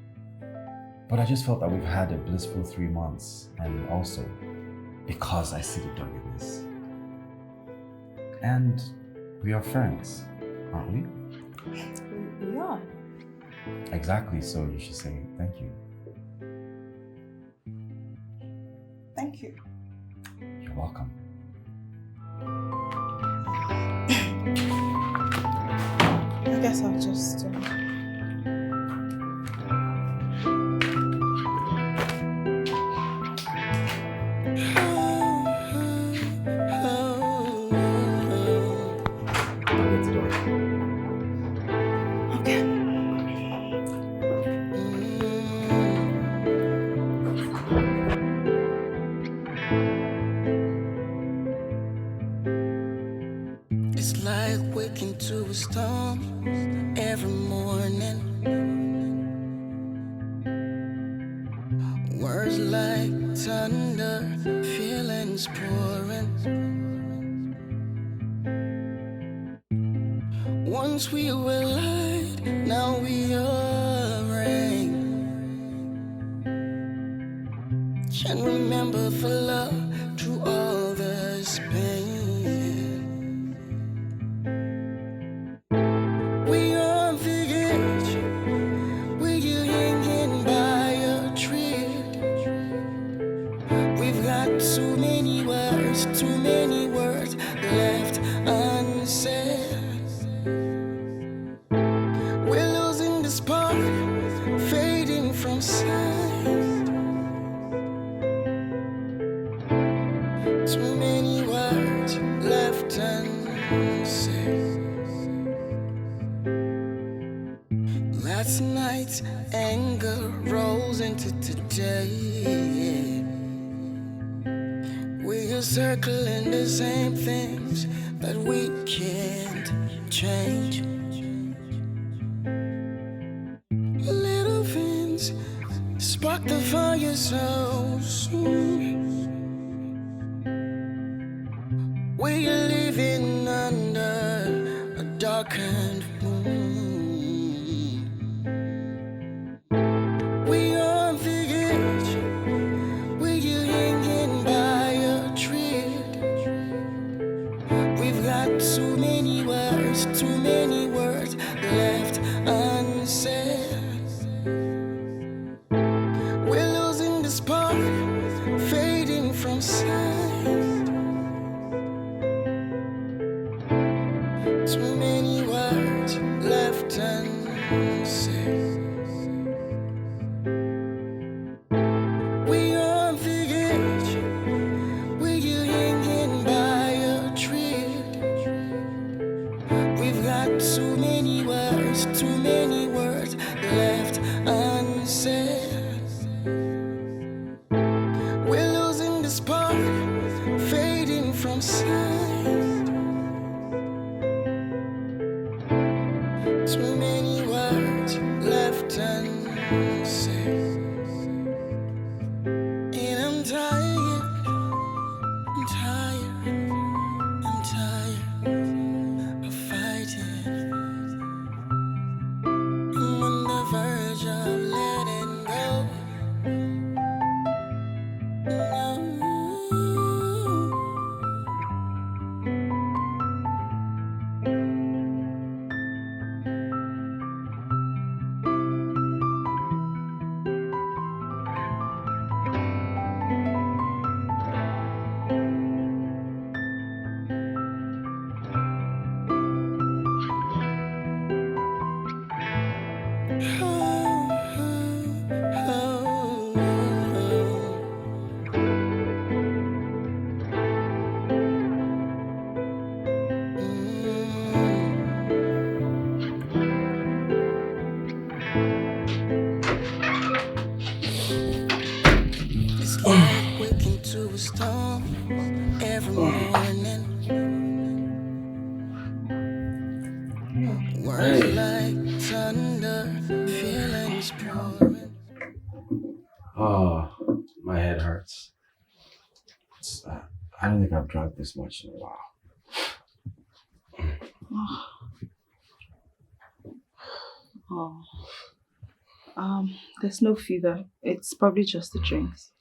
But I just felt that we've had a blissful 3 months, and also because I see the doggedness. And we are friends, aren't we?
We are.
Exactly, so you should say thank you.
Thank you.
You're welcome.
I guess I'll just...
I like thunder, feelings pouring. Once we were light, now we are rain. Can't remember the love through all this pain. We on the edge, were you hanging by a tree? We've got too many words left unsaid. We're losing the spark, fading from sight. Too many words left unsaid. Last night's anger rolls into today. We're circling the same things that we can't change. Little things spark the fire so soon. We're living under a darkened moon. We on the edge, were you hanging by a tree? We've got too many words left unsaid. We're losing the spark, fading from sight. Too many words left unsaid. We on the edge, were you hanging by a tree? We've got too many words left unsaid. We're losing the spark, fading from sight. Too many words left unsaid. And I'm tired, I'm tired of fighting. I'm on the verge of letting go. No. It's like waking to a storm every morning. Words like thunder, feelings pouring.
Oh, my head hurts. I don't think I've drank this much in a while.
There's no fever. It's probably just the drinks.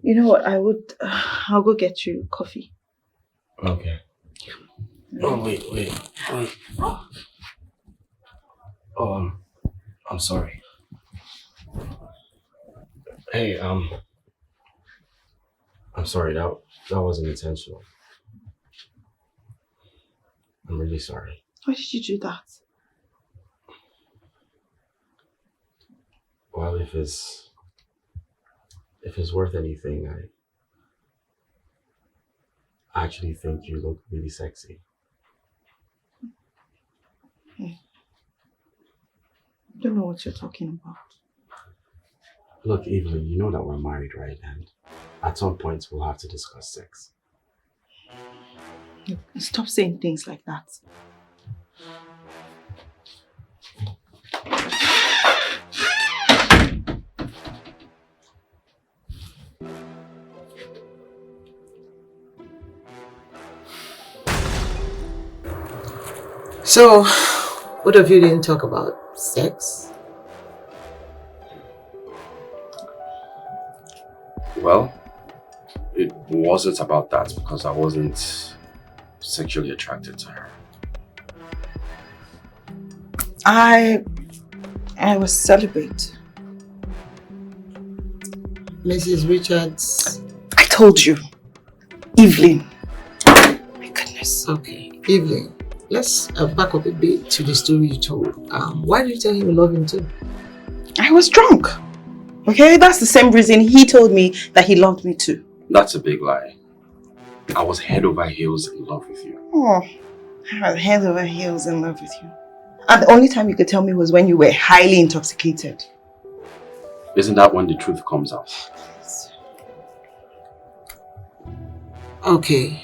You know what? I'll go get you coffee.
Okay. Oh, wait. Oh, I'm sorry. Hey, I'm sorry. That wasn't intentional. I'm really sorry.
Why did you do that?
Well, if it's worth anything, I actually think you look really sexy.
I don't know what you're talking about.
Look, Evelyn, you know that we're married, right? And at some point, we'll have to discuss sex.
Stop saying things like that.
So, both of you didn't talk about sex?
Well, it wasn't about that because I wasn't sexually attracted to her.
I was celibate.
Mrs. Richards?
I told you. Evelyn. My goodness.
Okay, Evelyn. Let's back up a bit to the story you told. Why did you tell him you love him too?
I was drunk. Okay, that's the same reason he told me that he loved me too.
That's a big lie. I was head over heels in love with you.
Oh, I was head over heels in love with you. And the only time you could tell me was when you were highly intoxicated.
Isn't that when the truth comes out?
Okay.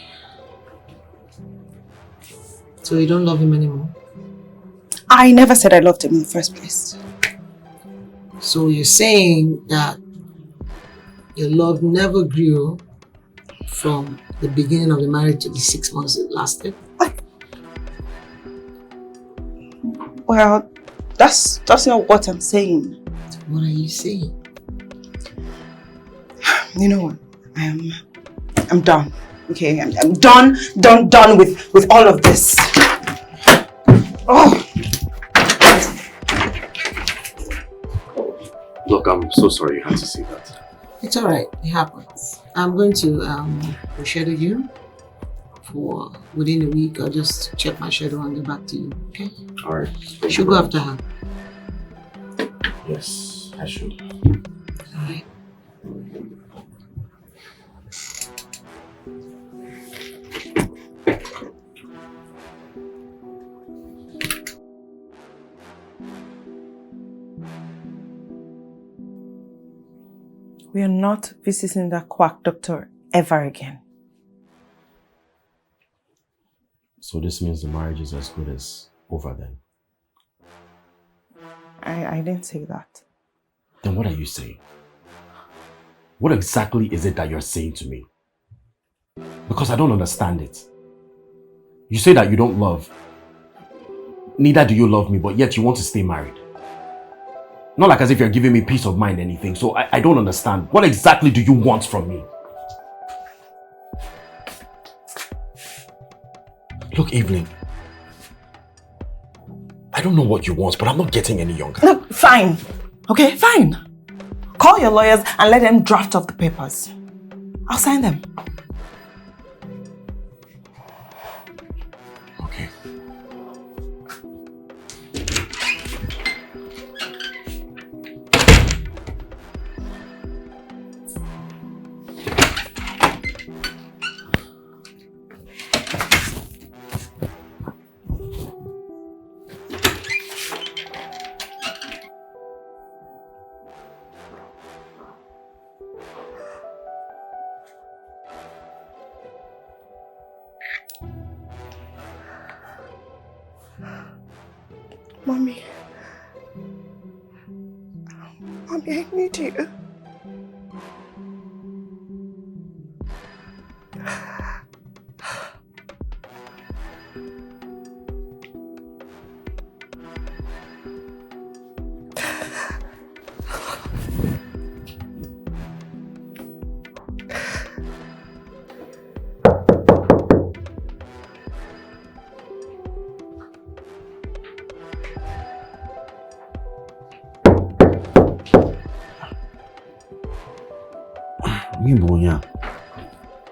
So you don't love him anymore?
I never said I loved him in the first place.
So you're saying that your love never grew from the beginning of the marriage to the 6 months it lasted?
Well, that's not what I'm saying.
What are you saying?
You know what? I'm done. Okay, I'm done with all of this. Oh.
Look, I'm so sorry you had to see that.
It's alright, it happens. I'm going to reschedule you for within a week. I'll just check my schedule and get back to you, okay?
Alright.
You should go after her.
Yes, I should.
Alright.
We are not visiting that quack doctor ever again.
So this means the marriage is as good as over then?
I didn't say that.
Then what are you saying? What exactly is it that you're saying to me? Because I don't understand it. You say that you don't love. Neither do you love me, but yet you want to stay married. Not like as if you're giving me peace of mind or anything, so I don't understand. What exactly do you want from me? Look, Evelyn. I don't know what you want, but I'm not getting any younger.
Look, fine. Okay, fine. Call your lawyers and let them draft up the papers. I'll sign them.
Okay.
Mommy. Mommy, I need you.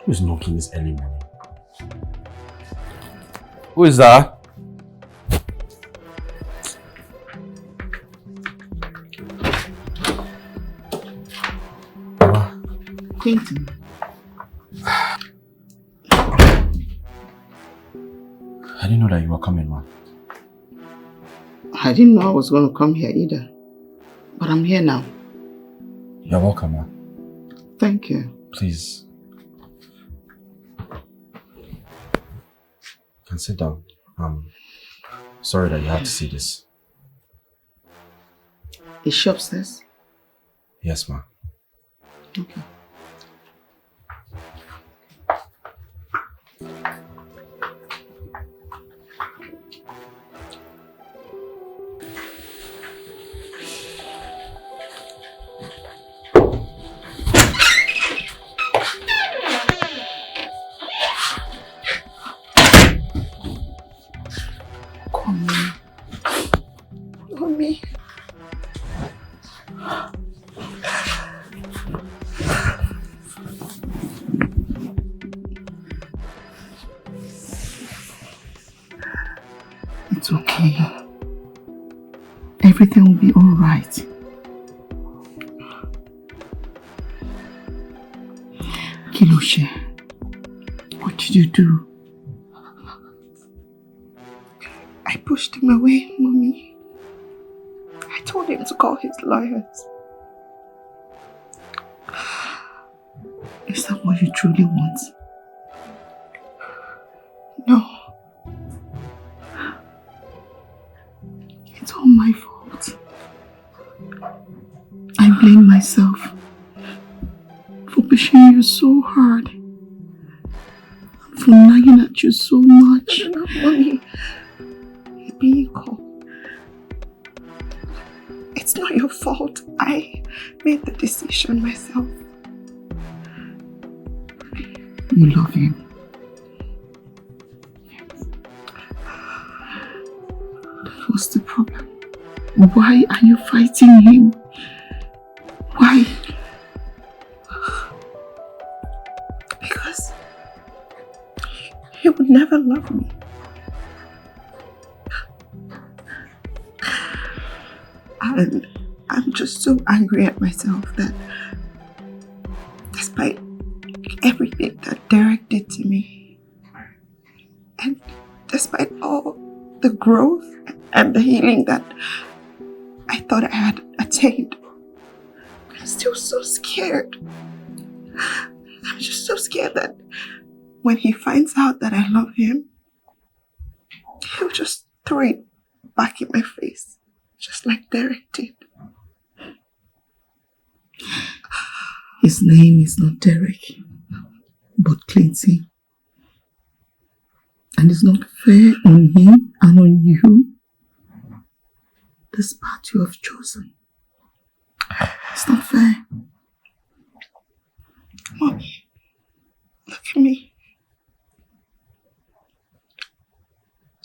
Who's knocking this early morning?
Who is that?
Quentin.
I didn't know that you were coming, ma.
I didn't know I was going to come here either. But I'm here now.
You're welcome, ma.
Thank you.
Please. You can sit down. I'm sorry that you had to see this.
Is she upstairs?
Yes, ma.
Okay.
okay. Everything will be all right. Kiloshe, what did you do? I pushed him away, Mommy. I told him to call his lawyers. Is that what you truly want? No. It's all my fault. I blame myself for pushing you so hard, for nagging at you so much. Mommy, it's not your fault. I made the decision myself. You love him. What's the problem? Why are you fighting him? Why? Because he would never love me. And I'm just so angry at myself that despite everything that Derek did to me, and despite all the growth and the healing that I thought I had attained, I'm still so scared. I'm just so scared that when he finds out that I love him, he'll just throw it back in my face, just like Derek did. His name is not Derek, but Clinton. And it's not fair on him and on you. This path you have chosen. It's not fair. Mommy, look at me.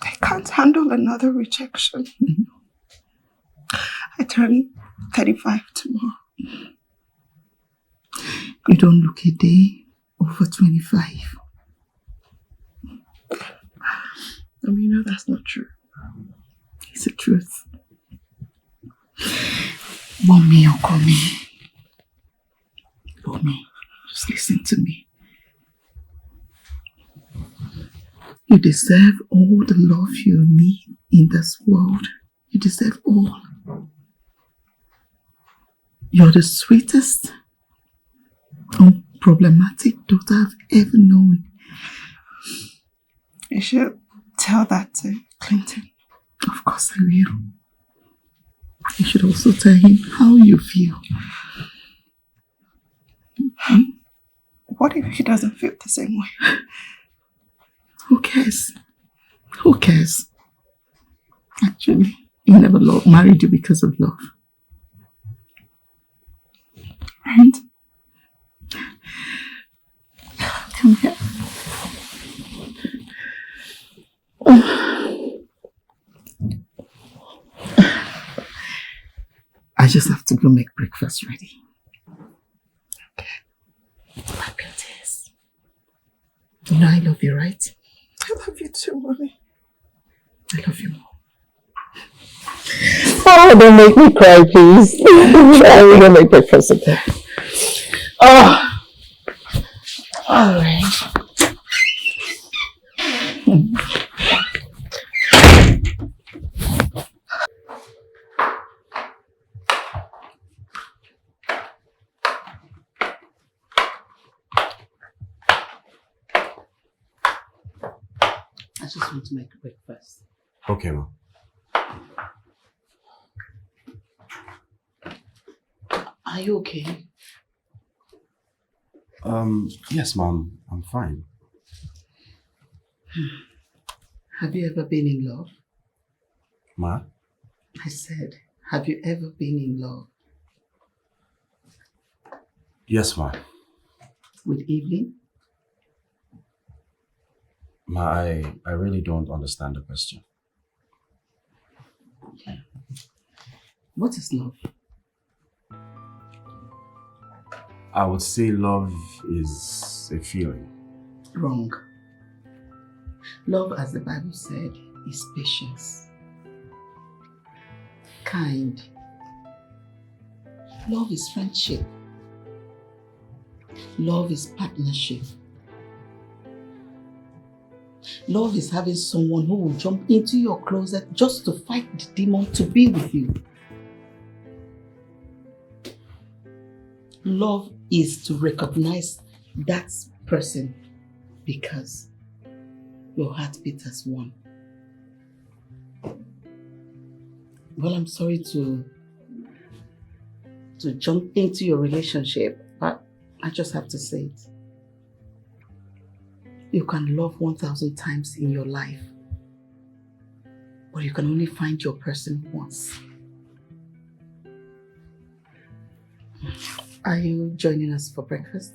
I can't handle another rejection. I turn 35 tomorrow. You don't look a day over 25. I mean, you know that's not true. It's the truth. Mommy, or call me. Mommy, just listen to me. You deserve all the love you need in this world. You deserve all. You're the sweetest, unproblematic daughter I've ever known. You should tell that to Clinton. Of course I will. You should also tell him how you feel. What if he doesn't feel the same way? Who cares? Who cares? Actually, he never married you because of love. Right? Come here. I just have to go make breakfast ready. Okay. My princess. You know I love you, right? I love you too, Mommy. I love you more.
Oh, don't make me cry, please. I'm gonna make breakfast again. Oh, all right.
I just want to make breakfast.
Okay, Mom.
Are you okay?
Yes, Mom. I'm fine.
Have you ever been in love?
Ma?
I said, have you ever been in love?
Yes, Ma.
With Evelyn?
Ma, I really don't understand the question.
What is love?
I would say love is a feeling.
Wrong. Love, as the Bible said, is patience.
kind. Love is friendship. Love is partnership. Love is having someone who will jump into your closet just to fight the demon to be with you. Love is to recognize that person because your heart beats as one. Well, I'm sorry to jump into your relationship, but I just have to say it. You can love 1,000 times in your life, but you can only find your person once. Are you joining us for breakfast?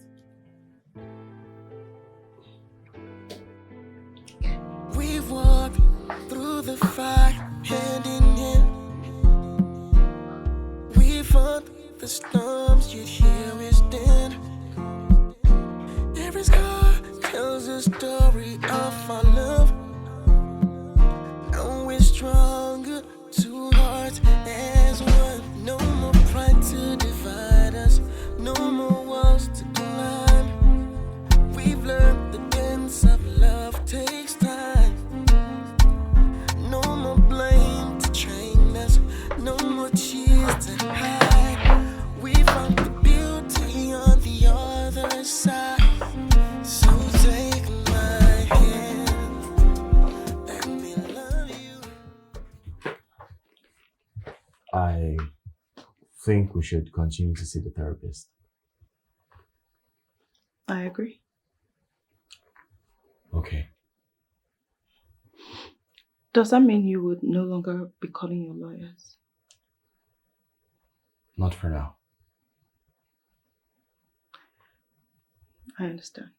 We've walked through the fire, hand in hand. We fought the storms, yet here we stand. Every scar tells a story of our love, and we're stronger, two hearts as one. No more pride to divide us, no more walls to climb. We've learned the dance of love takes time. No more blame to train us, no more tears to hide. We found the beauty on the other side. So take my hand, let me love you.
I think we should continue to see the therapist.
I agree.
Okay.
Does that mean you would no longer be calling your lawyers?
Not for now.
I understand.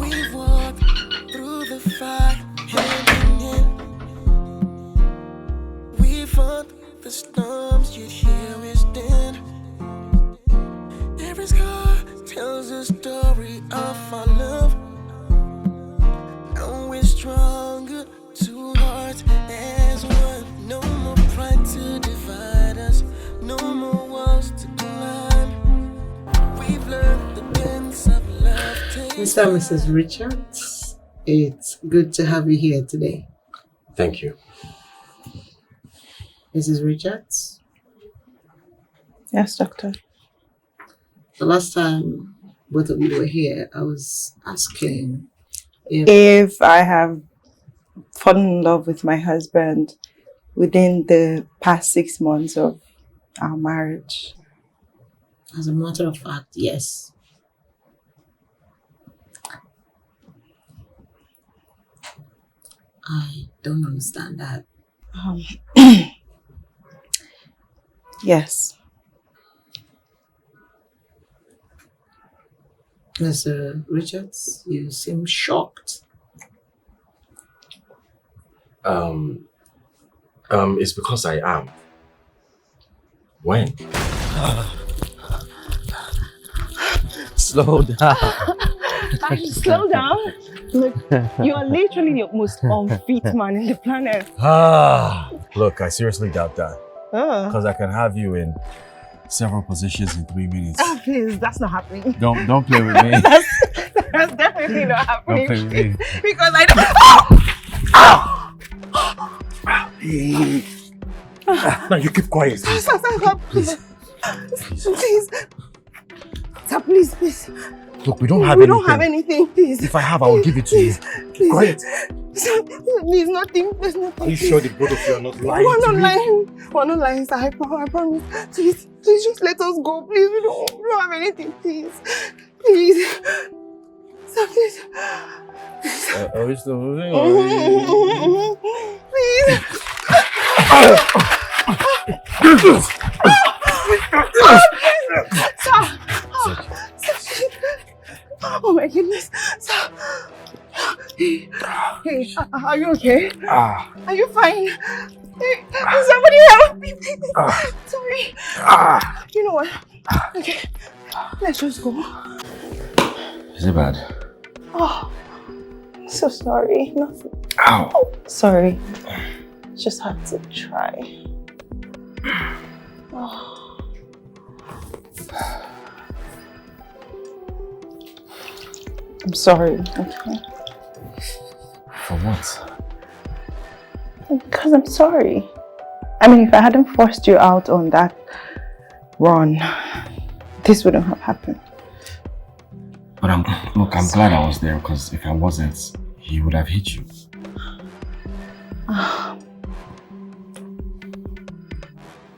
We've walked through the fire, hand in hand. We fought the storms, yet here we stand. Every scar tells a story of our love, and we're stronger, two hearts as one. No more pride to divide us, no more walls to climb. We've learned the dance of love.
Mr. and Mrs. Richards, it's good to have you here today.
Thank you.
Mrs. Richards,
Yes, doctor.
the last time both of you were here, I was asking
If I have fallen in love with my husband within the past 6 months of our marriage.
as a matter of fact, yes. I don't understand that.
Yes.
Mr. Richards, you seem shocked.
It's because I am. When?
Slow down.
Slow down. Look, you are literally the most unfit man in the planet.
Look, I seriously doubt that. Because I can have you in several positions in 3 minutes.
Oh, please, that's not happening.
Don't play with me.
That's definitely not happening.
Don't play with me.
Because I don't.
No, you keep quiet.
Stop, please. Please. Sir, please.
Look, we don't have
We
anything.
don't have anything, please.
If I have, I will give it to you.
Please.
Quiet.
Sir, there's nothing. There's nothing.
Are you sure the both of you are not lying
We're
to
not
me?
lying. We're not lying, sir. I promise. Please just let us go. Please, we don't have anything. Please. Sir, please.
Are we still moving? Or
Please. Sir. Oh my goodness. Sir. Hey, are you okay? Are you fine? Hey, somebody help me, please. Sorry. You know what? Okay, let's just go.
Is it bad?
Oh, So sorry. Nothing.
Ow.
Oh, sorry. Just had to try. Oh. I'm sorry. Okay.
For what?
Because I'm sorry. I mean, if I hadn't forced you out on that run, this wouldn't have happened.
But I'm glad I was there, because if I wasn't, he would have hit you.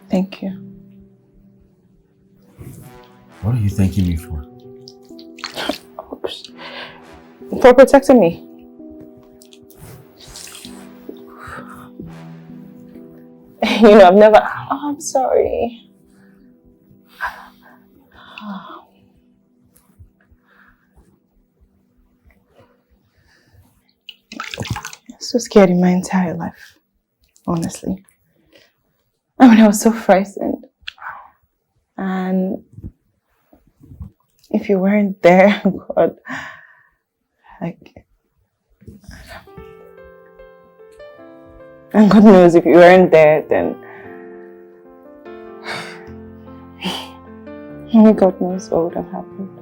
Thank you.
What are you thanking me for?
Oops. For protecting me. You know, I've never... Oh, I'm sorry. I'm so scared in my entire life, honestly. I mean, I was so frightened. And if you weren't there, God, like... And God knows if you weren't there, then... Only God knows what would have happened.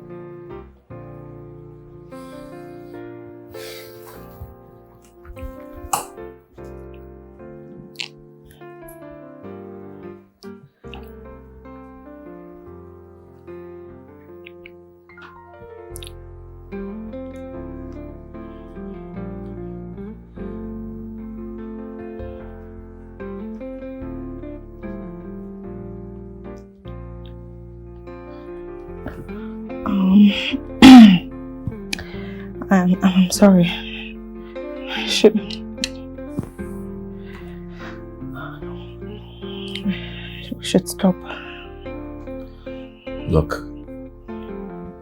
I'm sorry. I shouldn't. We should stop.
Look,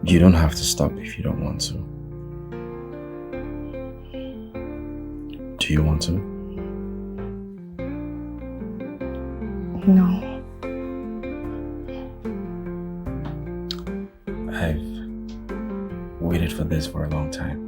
you don't have to stop if you don't want to. Do you want to?
No.
I've waited for this for a long time.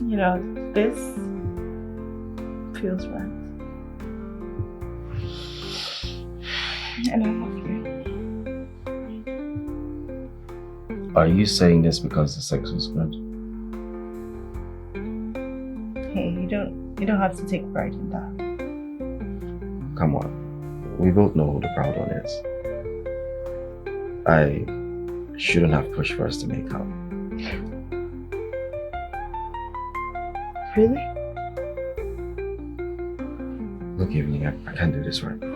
You know, this feels right. And I love you.
Are you saying this because the sex was good?
Hey, you don't have to take pride in that.
Come on. We both know who the proud one is. I shouldn't have pushed for us to make out.
Really?
Look, Evening, I can't do this right now.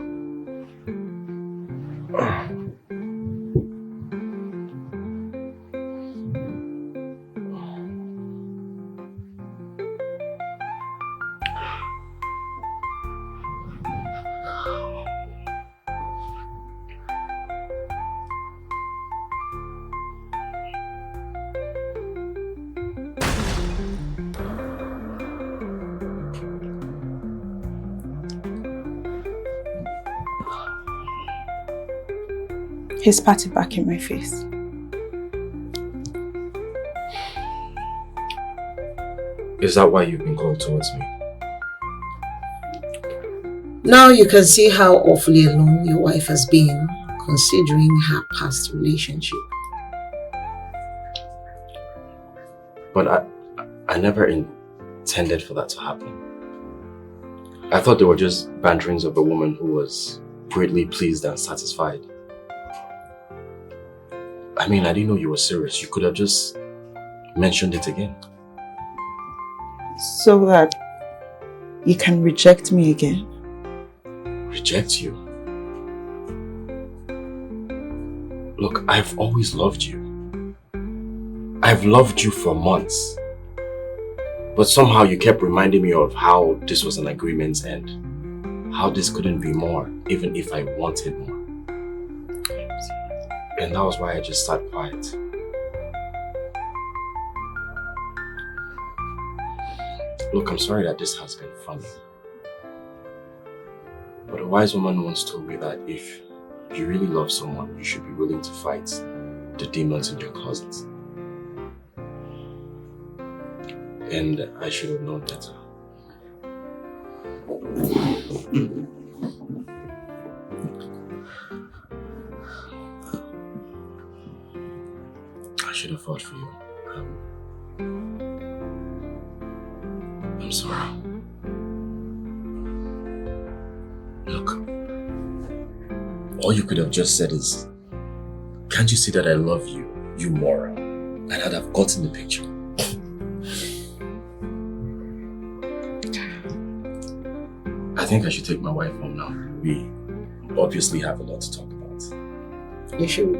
He spat it back in my face.
Is that why you've been cold towards me?
Now you can see how awfully alone your wife has been, considering her past relationship.
But I never intended for that to happen. I thought they were just banterings of a woman who was greatly pleased and satisfied. I mean, I didn't know you were serious. You could have just mentioned it again.
So that you can reject me again.
Reject you? Look, I've always loved you. I've loved you for months. But somehow you kept reminding me of how this was an agreement and how this couldn't be more, even if I wanted more. And that was why I just sat quiet. Look, I'm sorry that this has been funny. But a wise woman once told me that if you really love someone, you should be willing to fight the demons in your closet. And I should have known better. I should have fought for you. I'm sorry. Look, all you could have just said is, can't you see that I love you, you moron? And I'd have gotten the picture. I think I should take my wife home now. We obviously have a lot to talk about.
You should.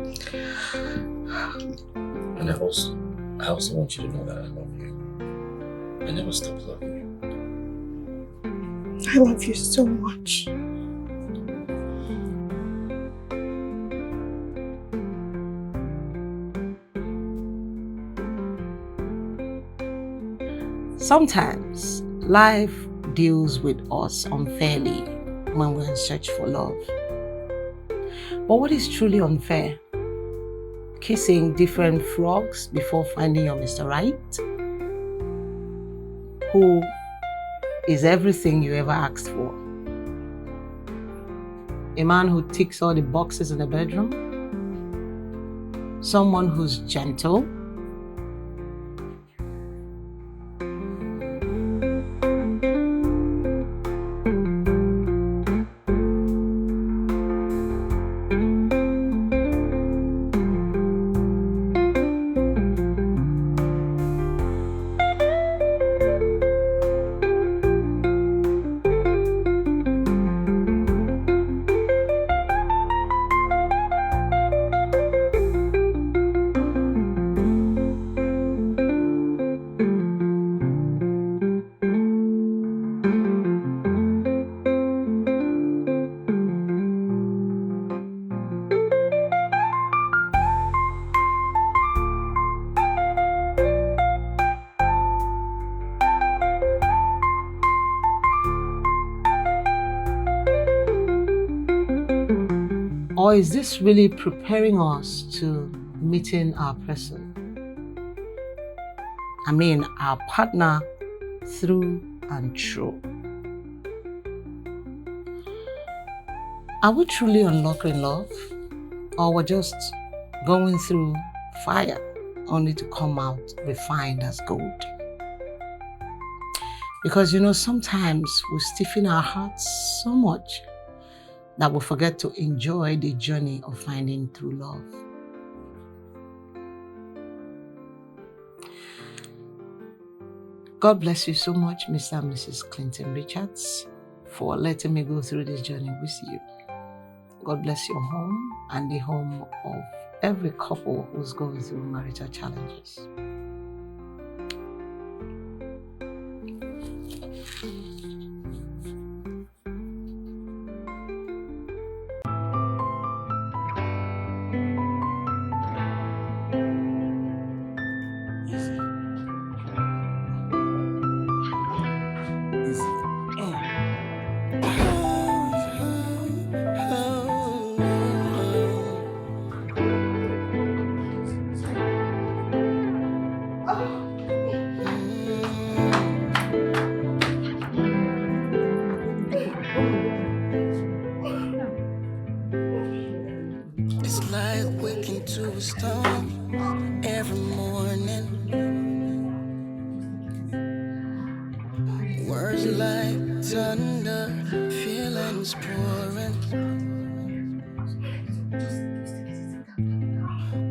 And I also want you to know that I love you. I never stop loving you.
I love you so much.
Sometimes life deals with us unfairly when we're in search for love. But what is truly unfair? Kissing different frogs before finding your Mr. Right? Who is everything you ever asked for? A man who ticks all the boxes in the bedroom? Someone who's gentle? Or is this really preparing us to meeting our person? I mean, our partner through and through. Are we truly unlocking love? Or we're just going through fire only to come out refined as gold? Because sometimes we stiffen our hearts so much that we forget to enjoy the journey of finding true love. God bless you so much, Mr. and Mrs. Clinton Richards, for letting me go through this journey with you. God bless your home and the home of every couple who's going through marital challenges.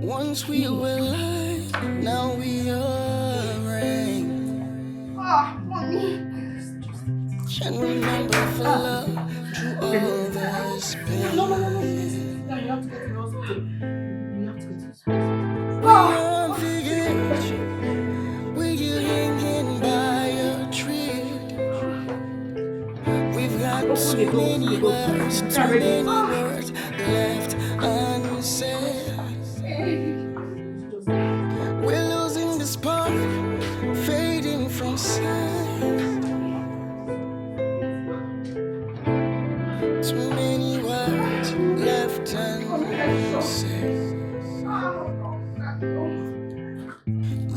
Once we were light, now we are rain.
Mommy.
Can't remember for love through all this pain.
No, we have to go to the hospital.
We're on the edge, with you hanging by a tree. We've got too many words left unsaid. from sight. Too many words left unsaid.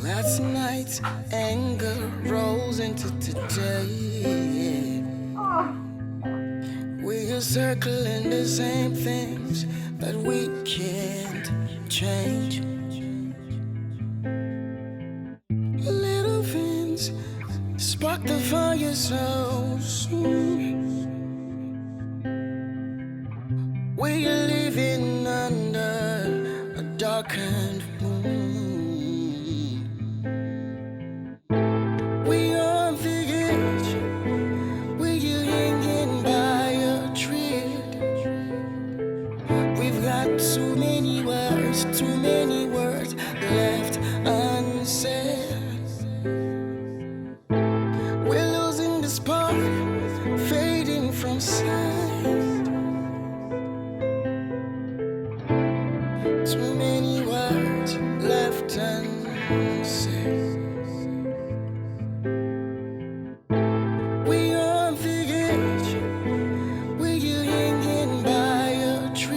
Last night's anger rose into today. We are circling the same things that we can't change. Little things spark the fire so soon. We are living under a darkened moon. We are on the edge. We are hanging by a tree. We've got too many words left unsaid. We're losing the spark, fading from sight. Too many words left unsaid.